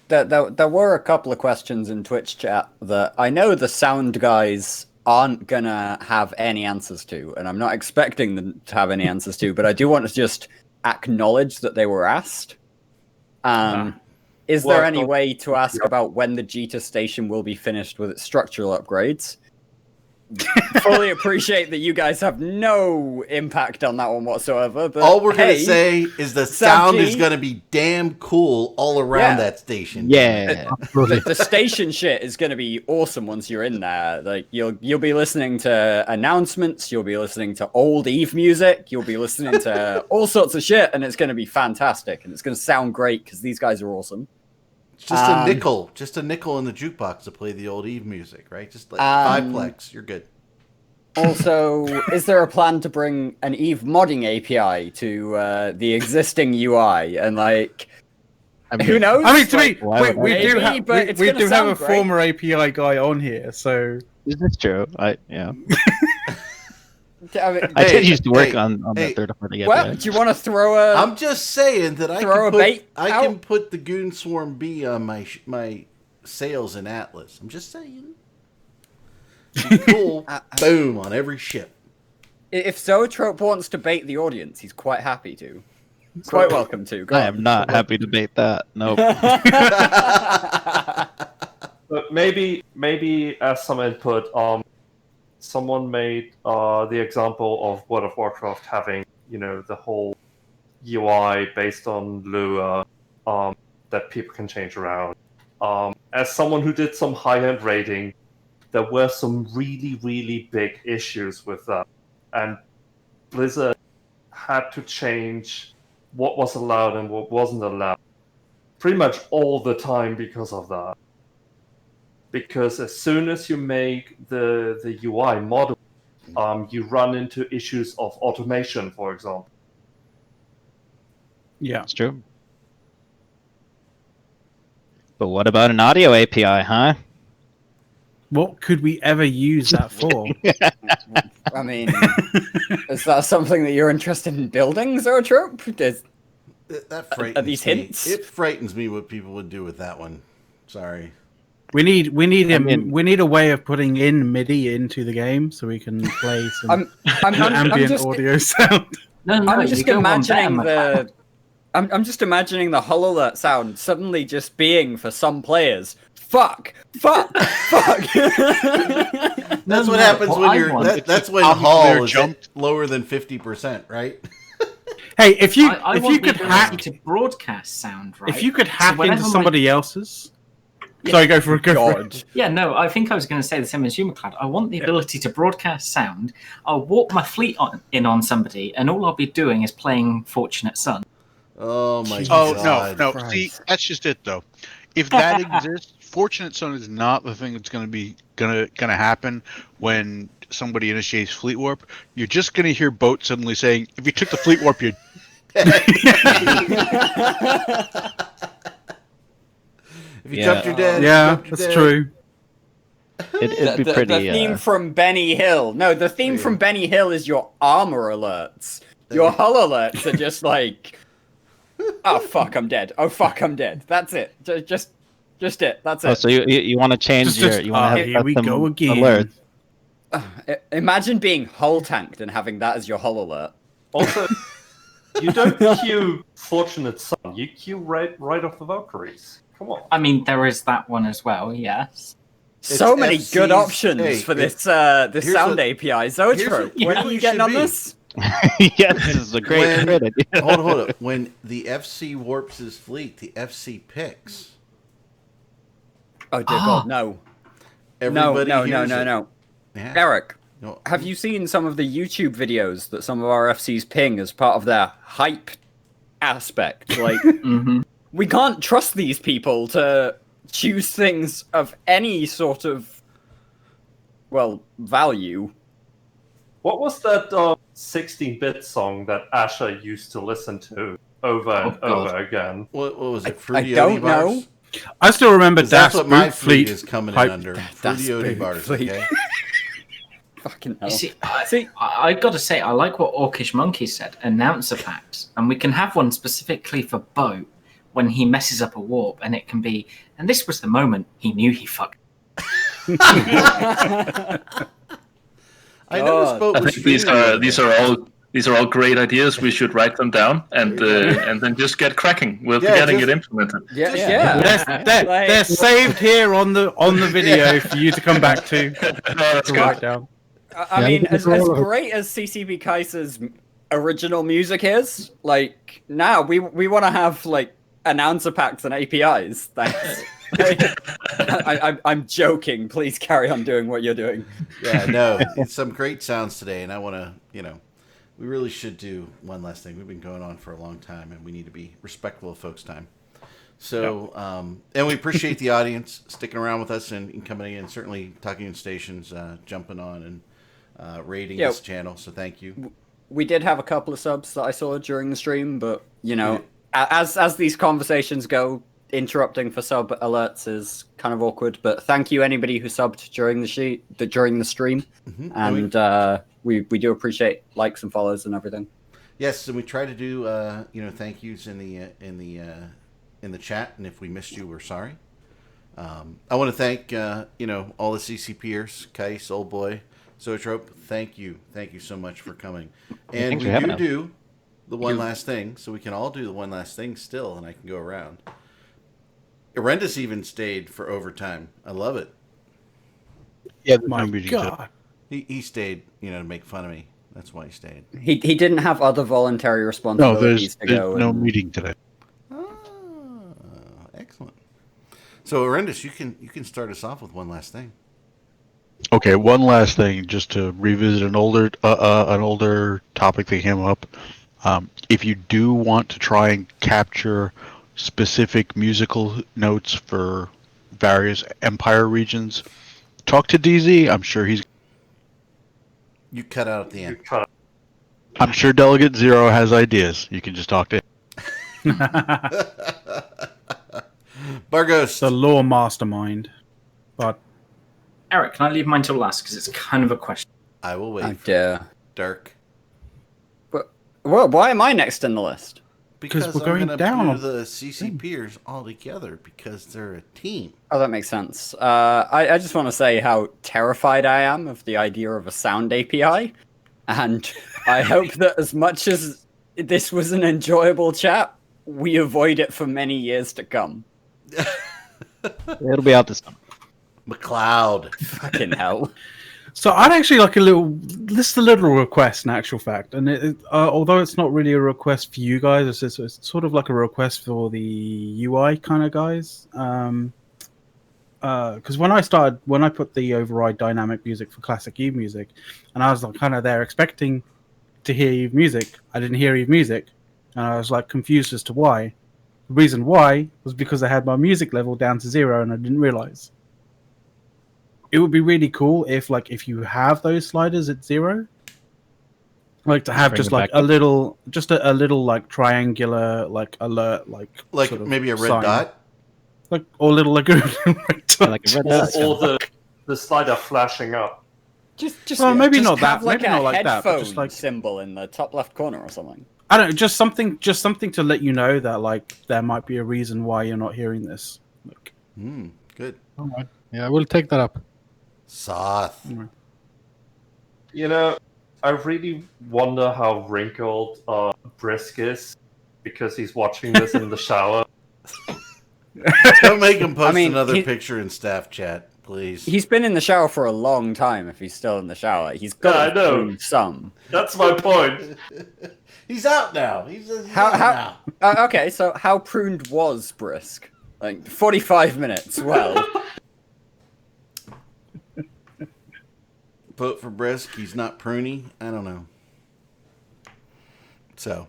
there were a couple of questions in Twitch chat that I know the sound guys aren't gonna have any answers to, and I'm not expecting them to have any answers to, but I do want to just acknowledge that they were asked. Is there Well, any way to ask about when the Jita station will be finished with its structural upgrades? fully appreciate that you guys have no impact on that one whatsoever. But All we're hey, gonna say is the sound is gonna be damn cool all around that station. Yeah. the station shit is going to be awesome once you're in there. Like you'll be listening to announcements, you'll be listening to old Eve music, you'll be listening to all sorts of shit, and it's going to be fantastic, and it's going to sound great because these guys are awesome. It's just a nickel in the jukebox to play the old Eve music, right? Just like 5 plex, you're good. Also, is there a plan to bring an Eve modding API to the existing UI? And like, who knows? I mean, to like, me, we do have a great. former API guy on here, so Is this true? Yeah. I mean, I did used to work on the third-party API. well, do you want to throw a? I'm just saying that I can put the Goon Swarm B on my sails in Atlas. I'm just saying. Cool. Boom on every ship. If Zoetrope wants to bait the audience, he's quite happy to. Quite welcome to. Go I on. am not happy to bait that. Nope. But maybe as some input, someone made the example of World of Warcraft having, the whole UI based on Lua that people can change around. As someone who did some high-end raiding, there were some really, really big issues with that. And Blizzard had to change what was allowed and what wasn't allowed pretty much all the time because of that. Because as soon as you make the UI model, you run into issues of automation, for example. yeah. It's true. But what about an audio API, huh? What could we ever use that for? I mean, is that something that you're interested in building, Zoetrope? That frightens Are these me. hints? It frightens me what people would do with that one. Sorry. We need a way of putting in MIDI into the game so we can play some ambient audio sound. I'm just imagining I'm just imagining the HoloLert sound suddenly just being for some players. Fuck. That's what happens when you're. That's when Hall is lower than 50%, right? Hey, if you could hack to broadcast sound, right? If you could hack So into somebody else's. Sorry, go for it. Yeah, no, I think I was going to say the same as you, McLeod. I want the ability to broadcast sound. I'll walk my fleet in on somebody, and all I'll be doing is playing Fortunate Son. Oh my god! No. See, that's just it, though. If that exists, Fortunate Son is not the thing that's going to be gonna happen when somebody initiates Fleet Warp. You're just going to hear Boat suddenly saying, "If you took the Fleet Warp, you'd." If you jumped, you're dead. Yeah, that's true. It'd be pretty. The theme from Benny Hill. No, the theme from Benny Hill is your armor alerts. Your hull alerts are just like, oh fuck, I'm dead. Oh fuck, I'm dead. That's it. Just it. That's it. Oh, so you want to change you want to have here we go again. Alerts. Imagine being hull tanked and having that as your hull alert. Also, you don't queue Fortunate Son. You queue right off the Valkyries. Come on. I mean, there is that one as well. Yes. So many good options for this sound API. Zoetrope, when are you getting on this? Yeah, this is a great idea. Hold up. When the FC warps his fleet, the FC picks. Oh dear God, no. Everybody No. Yeah. Eric, have you seen some of the YouTube videos that some of our FCs ping as part of their hype aspect? Like, we can't trust these people to choose things of any sort of, value. What was that 16-bit song that Asher used to listen to over and over again? What was it? I don't know. I still remember that's what my fleet Fleet is coming in under. Fruity Odie bars, okay? Fucking hell. See, I got to say, I like what Orcish Monkey said, announcer packs. And we can have one specifically for Boat when he messes up a warp, and it can be, and this was the moment he knew he fucked. I noticed Boat was these are all great ideas. We should write them down and then just get cracking with getting it implemented. They're saved here on the video for you to come back to. That's write down. I mean, as great as CCP Kaiser's original music is, like, now we want to have, like, announcer packs and APIs. Thanks. I'm joking. Please carry on doing what you're doing. Yeah, no, it's some great sounds today, and I want to, we really should do one last thing. We've been going on for a long time, and we need to be respectful of folks' time. So, and we appreciate the audience sticking around with us and coming in, certainly Talking Stations, jumping on and rating this channel. So thank you. We did have a couple of subs that I saw during the stream, but, as these conversations go, interrupting for sub alerts is kind of awkward. But thank you anybody who subbed during the stream, and we do appreciate likes and follows and everything. Yes, and we try to do thank yous in the chat, and if we missed you, we're sorry. I want to thank all the CCPers, Kais, Old Boy, Zoetrope. Thank you so much for coming. And we do the one last thing, so we can all do the one last thing still, and I can go around. Erendus even stayed for overtime. I love it. Yeah, my God. He stayed, to make fun of me. That's why he stayed. He didn't have other voluntary responsibilities to go. There's no meeting today. Excellent. So, Erendus, you can start us off with one last thing. Okay, one last thing, just to revisit an older topic that came up. If you do want to try and capture specific musical notes for various Empire regions, talk to DZ. I'm sure he's. You cut out at the end. I'm sure Delegate Zero has ideas. You can just talk to him. Bargos, the lore mastermind. But Eric, can I leave mine till last because it's kind of a question? I will wait. Dark. But why am I next in the list? Because we're going down on the CCPers all together because they're a team. Oh, that makes sense. I just want to say how terrified I am of the idea of a sound API, and I hope that as much as this was an enjoyable chat, we avoid it for many years to come. It'll be out this summer. McLeod. Fucking hell. So I'd actually like a little request in actual fact, and although it's not really a request for you guys, it's sort of like a request for the UI kind of guys. Because when I put the override dynamic music for classic Eve music, and I was like kind of there expecting to hear Eve music, I didn't hear Eve music, and I was like confused as to why. The reason why was because I had my music level down to 0 and I didn't realize. It would be really cool if you have those sliders at 0, like to have just like a little like triangular like alert like sort of maybe a red sign. dot, like or a little like a red dot. Like a red dot. Or the slider flashing up. Just well, maybe just not have that. Like maybe a not like that. But headphone just like symbol in the top left corner or something. I don't know, just something to let you know that like there might be a reason why you're not hearing this. Like, good. All right. Yeah, we'll take that up. Soth. I really wonder how wrinkled Brisk is because he's watching this in the shower. Don't make him post another picture in staff chat, please. He's been in the shower for a long time if he's still in the shower. He's got some. That's my point. He's out now. He's out now. Okay, so how pruned was Brisk? Like 45 minutes. Well. Vote for Brisk. He's not pruny. I don't know. So,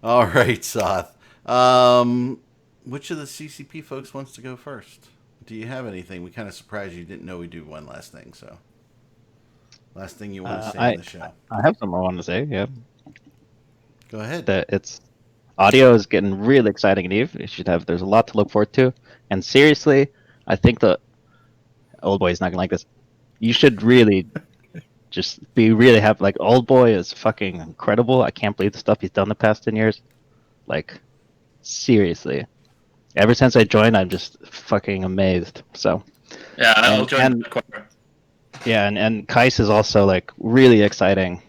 all right, Soth. Which of the CCP folks wants to go first? Do you have anything? We kind of surprised you didn't know we do one last thing. So, last thing you want to say on the show? I have something I want to say. Yeah. Go ahead. It's audio is getting really exciting in Eve. There's a lot to look forward to. And seriously, I think the Old Boy is not gonna like this. You should really just really happy. Like, Old Boy is fucking incredible. I can't believe the stuff he's done the past 10 years. Like, seriously. Ever since I joined, I'm just fucking amazed. So yeah, I'll join the choir. Yeah, and Kais is also like really exciting.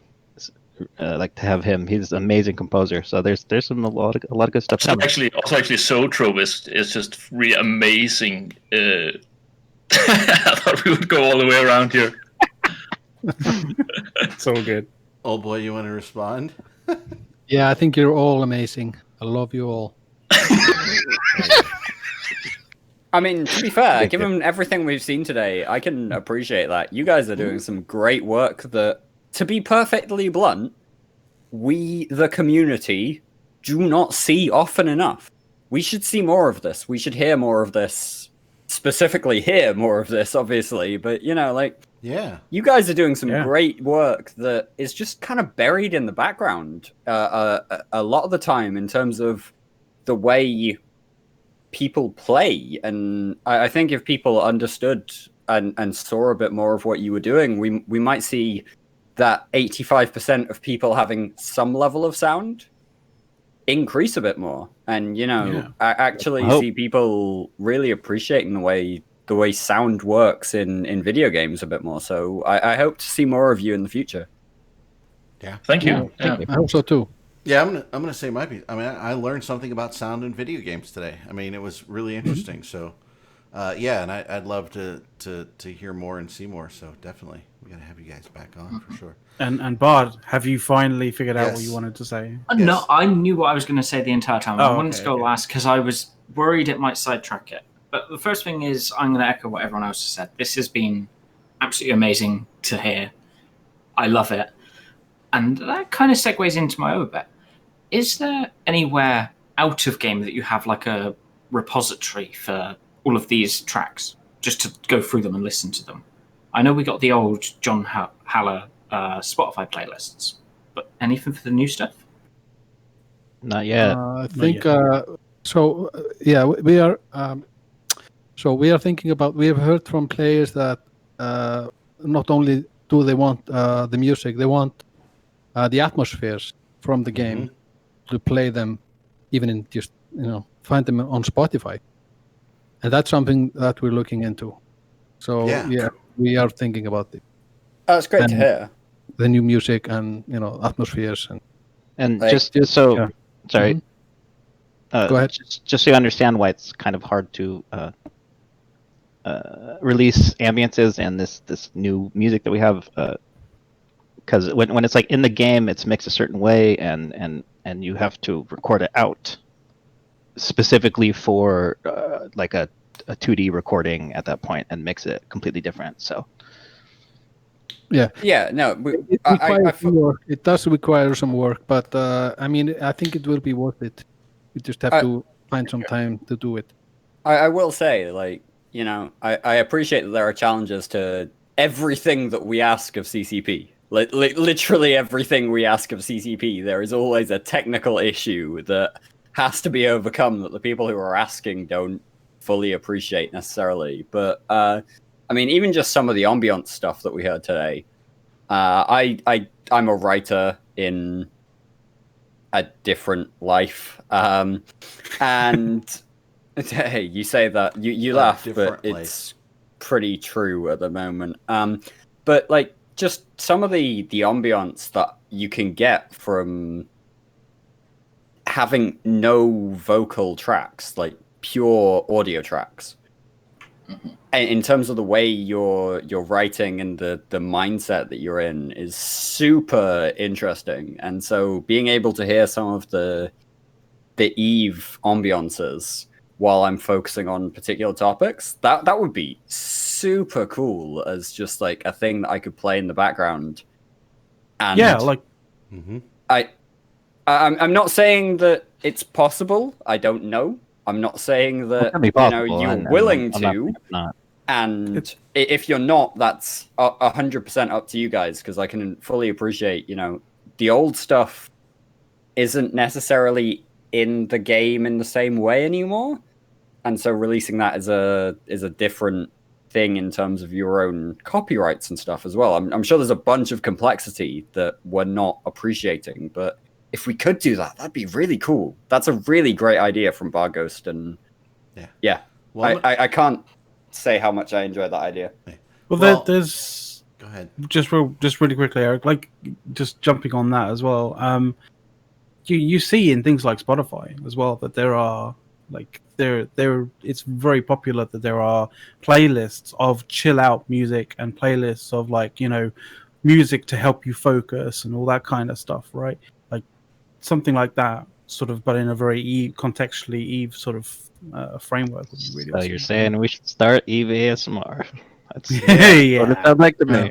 Like to have him. He's an amazing composer. So there's a lot of good stuff. Actually, Zoetrope is just really amazing. I thought we would go all the way around here. It's all good. Old boy, you want to respond? Yeah, I think you're all amazing. I love you all. I mean, to be fair, given everything we've seen today, I can appreciate that. You guys are doing some great work that, to be perfectly blunt, we, the community, do not see often enough. We should see more of this. We should hear more of this. Specifically hear more of this, obviously. But, you know, like, you guys are doing some great work that is just kind of buried in the background a lot of the time in terms of the way people play. And I think if people understood and saw a bit more of what you were doing, we might see that 85% of people having some level of sound increase a bit more, and actually see people really appreciating the way sound works in video games a bit more. So I hope to see more of you in the future. Thank you. I hope so too. Yeah, I'm gonna say my piece. I mean, I learned something about sound in video games today. I mean, it was really interesting. So and I'd love to hear more and see more. So definitely, we gotta have you guys back on for sure. And Bard, have you finally figured out what you wanted to say? No, I knew what I was going to say the entire time. I wanted to go last because I was worried it might sidetrack it. But the first thing is, I'm going to echo what everyone else has said. This has been absolutely amazing to hear. I love it. And that kind of segues into my other bet. Is there anywhere out of game that you have like a repository for all of these tracks, just to go through them and listen to them? I know we got the old John Haller Spotify playlists, but anything for the new stuff? Not yet. I think so. Yeah, we are. So we are thinking about. We have heard from players that not only do they want the music, they want the atmospheres from the game to play them, even in just find them on Spotify, and that's something that we're looking into. So yeah we are thinking about it. That's great to hear. The new music and atmospheres and just so sorry. Go ahead. Just so you understand why it's kind of hard to release ambiences and this new music that we have, because when it's like in the game, it's mixed a certain way, and you have to record it out specifically for like a 2D recording at that point and mix it completely different. So. Yeah. No, it requires work. It does require some work, but I mean, I think it will be worth it. You just have to find some time to do it. I will say, like, I appreciate that there are challenges to everything that we ask of CCP. Literally everything we ask of CCP, there is always a technical issue that has to be overcome that the people who are asking don't fully appreciate necessarily. But I mean, even just some of the ambiance stuff that we heard today. I'm a writer in a different life, and hey, you say that you laugh, but it's pretty true at the moment. But like, just some of the ambiance that you can get from having no vocal tracks, like pure audio tracks. In terms of the way you're writing and the mindset that you're in is super interesting. And so being able to hear some of the Eve ambiances while I'm focusing on particular topics, that would be super cool as just like a thing that I could play in the background. And I'm not saying that it's possible. I don't know. I'm not saying that you're willing to, and if you're not, that's 100% up to you guys, because I can fully appreciate, the old stuff isn't necessarily in the game in the same way anymore, and so releasing that is a different thing in terms of your own copyrights and stuff as well. I'm sure there's a bunch of complexity that we're not appreciating, but if we could do that, that'd be really cool. That's a really great idea from Barghost, and well, I can't say how much I enjoyed that idea. Well, there's go ahead. Just really quickly, Eric. Like, just jumping on that as well. You see in things like Spotify as well that there are it's very popular that there are playlists of chill out music and playlists of music to help you focus and all that kind of stuff, right? Like something like that, sort of, but in a very contextually Eve sort of framework would be really So awesome. you're saying we should start Eve ASMR? That's Yeah. what it sounds like to me.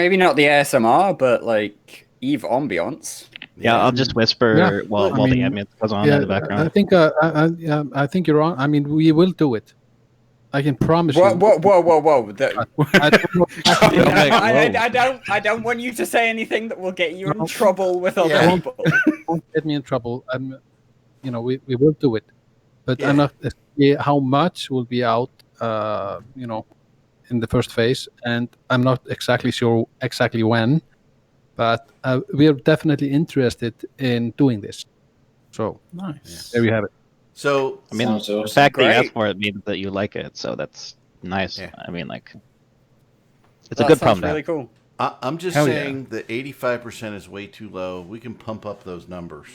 Maybe not the ASMR, but like Eve ambiance. Yeah, I'll just whisper Yeah. while I the mean, ambient goes on in the background. I think you're wrong. I mean, we will do it. I can promise Whoa, you. whoa, whoa, whoa, whoa! I don't know exactly I don't want you to say anything that will get you in No. trouble with other Yeah. people. won't get me in trouble. We will do it, but Yeah. I'm not how much will be out. In the first phase, and I'm not exactly sure exactly when, but we are definitely interested in doing this. So Nice. there you have it. So I mean, Sounds the awesome. fact that you Great. asked for it means that you like it, so that's nice. Yeah. I mean, like, it's That a good sounds problem to really have. cool. I'm just Hell yeah. saying that 85% is way too low. We can pump up those numbers.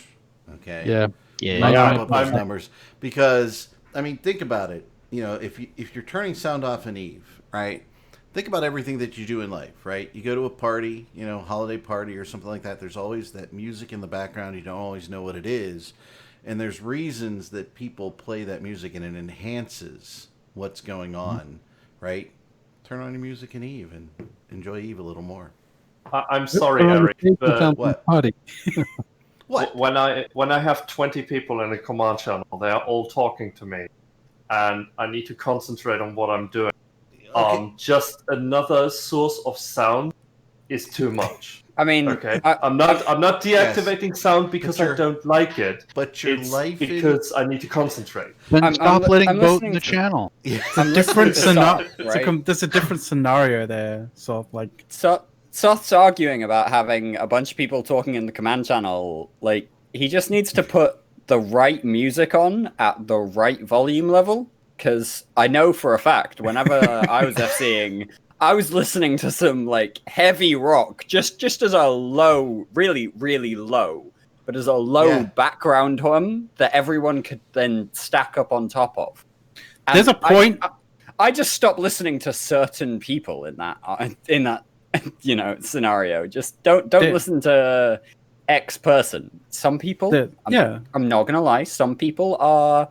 Okay. Yeah, Yeah, Pump Yeah, up those I'm- numbers because I mean, think about it. You know, if you're turning sound off in Eve, right? Think about everything that you do in life, right? You go to a party, you know, holiday party or something like that. There's always that music in the background. You don't always know what it is. And there's reasons that people play that music and it enhances what's going on, right? Turn on your music in Eve and enjoy Eve a little more. I'm sorry, Eric, but What? Party. What? when I have 20 people in a command channel, they are all talking to me, and I need to concentrate on what I'm doing. Okay. Just another source of sound is too much. I mean, Okay, I, I'm not deactivating sound because But I don't like it. But your It's life is because I need to concentrate. Then I'm stop li- letting I'm Boat in listening the to- channel. I'm Different listening to scenario. Soth, right? There's a different scenario there. So like, Soth's arguing about having a bunch of people talking in the command channel. Like, he just needs to put the right music on at the right volume level. Because I know for a fact, whenever I was FCing, I was listening to some like heavy rock, just as a low, really, really low, but as a low Yeah. background hum that everyone could then stack up on top of. And There's a point- I just stopped listening to certain people in that scenario. Just don't Yeah. listen to X person. Some people, yeah, I'm not gonna lie, some people are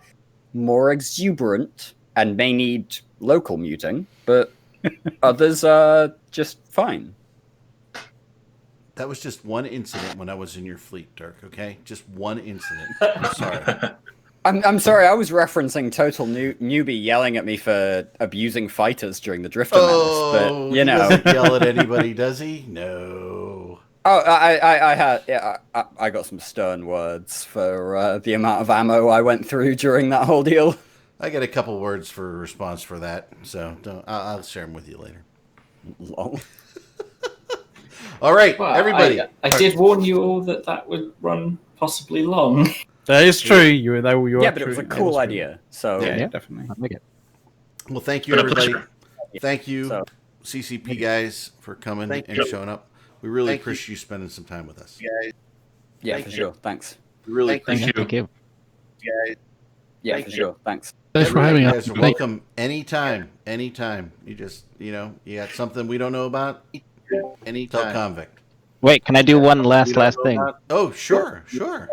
more exuberant and may need local muting, but others are just fine. That was just one incident when I was in your fleet, Dirk, okay? Just one incident. I'm sorry. I'm sorry, I was referencing total newbie yelling at me for abusing fighters during the Drifter Oh, Menace, but you he know. doesn't yell at anybody, does he? No. Oh, I had, yeah, I got some stern words for the amount of ammo I went through during that whole deal. I got a couple words for a response for that, so I'll share them with you later. Lol. All right, Well, everybody. I did warn you all that would run possibly long. that is true. You were Yeah, but it was a cool idea. So Yeah, definitely. I'll make it. Well, thank you, Been a everybody. pleasure. Thank you, So- CCP guys, for coming Thank and you. showing up. We really Thank you. appreciate you spending some time with us. yeah, Thank for you. sure. Thanks. Really Thank you. Thank you. guys. Yeah, Thank for you. sure. Thanks. Thanks for having You us. guys are Thank- welcome anytime. Anytime. You just, you got something we don't know about? Tell Anytime. Convict. Wait, can I do one last thing? Oh, sure, sure.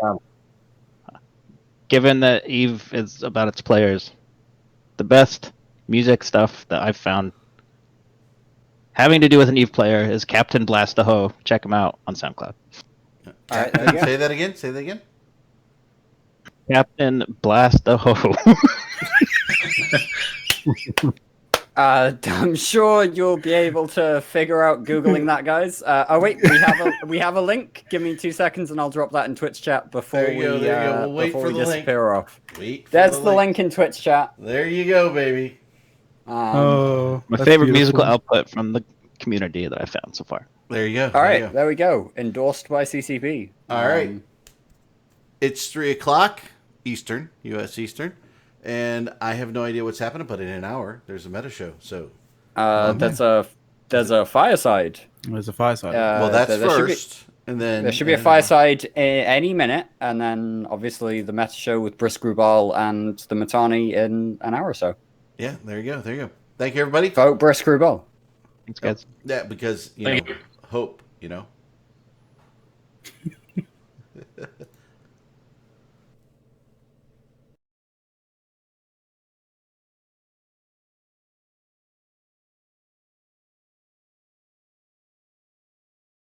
Given that Eve is about its players, the best music stuff that I've found having to do with an Eve player is Captain Blastaho. Check him out on SoundCloud. All right, there you go. Say that again. Say that again. Captain Blastaho. I'm sure you'll be able to figure out googling that, guys. Oh wait, we have a link. Give me 2 seconds, and I'll drop that in Twitch chat before There you go, there you go. We'll wait before for we the link. disappear off. Wait. for There's the link in Twitch chat. There you go, baby. Oh, My that's favorite beautiful. musical output from the community that I found so far. There you go. All there right, you go. there we go. Endorsed by CCP. All right. It's 3:00 Eastern, U.S. Eastern, and I have no idea what's happening. But in an hour, there's a meta show. So, There's a fireside. There's a fireside. well, that's there should be- first, and then There should be a fireside any minute, and then obviously the meta show with Brisk Rubal and the Matani in an hour or so. Yeah, there you go. There you go. Thank you, everybody. Vote Brisk Rubal. Thanks, guys. Yeah, because Thank you. hope.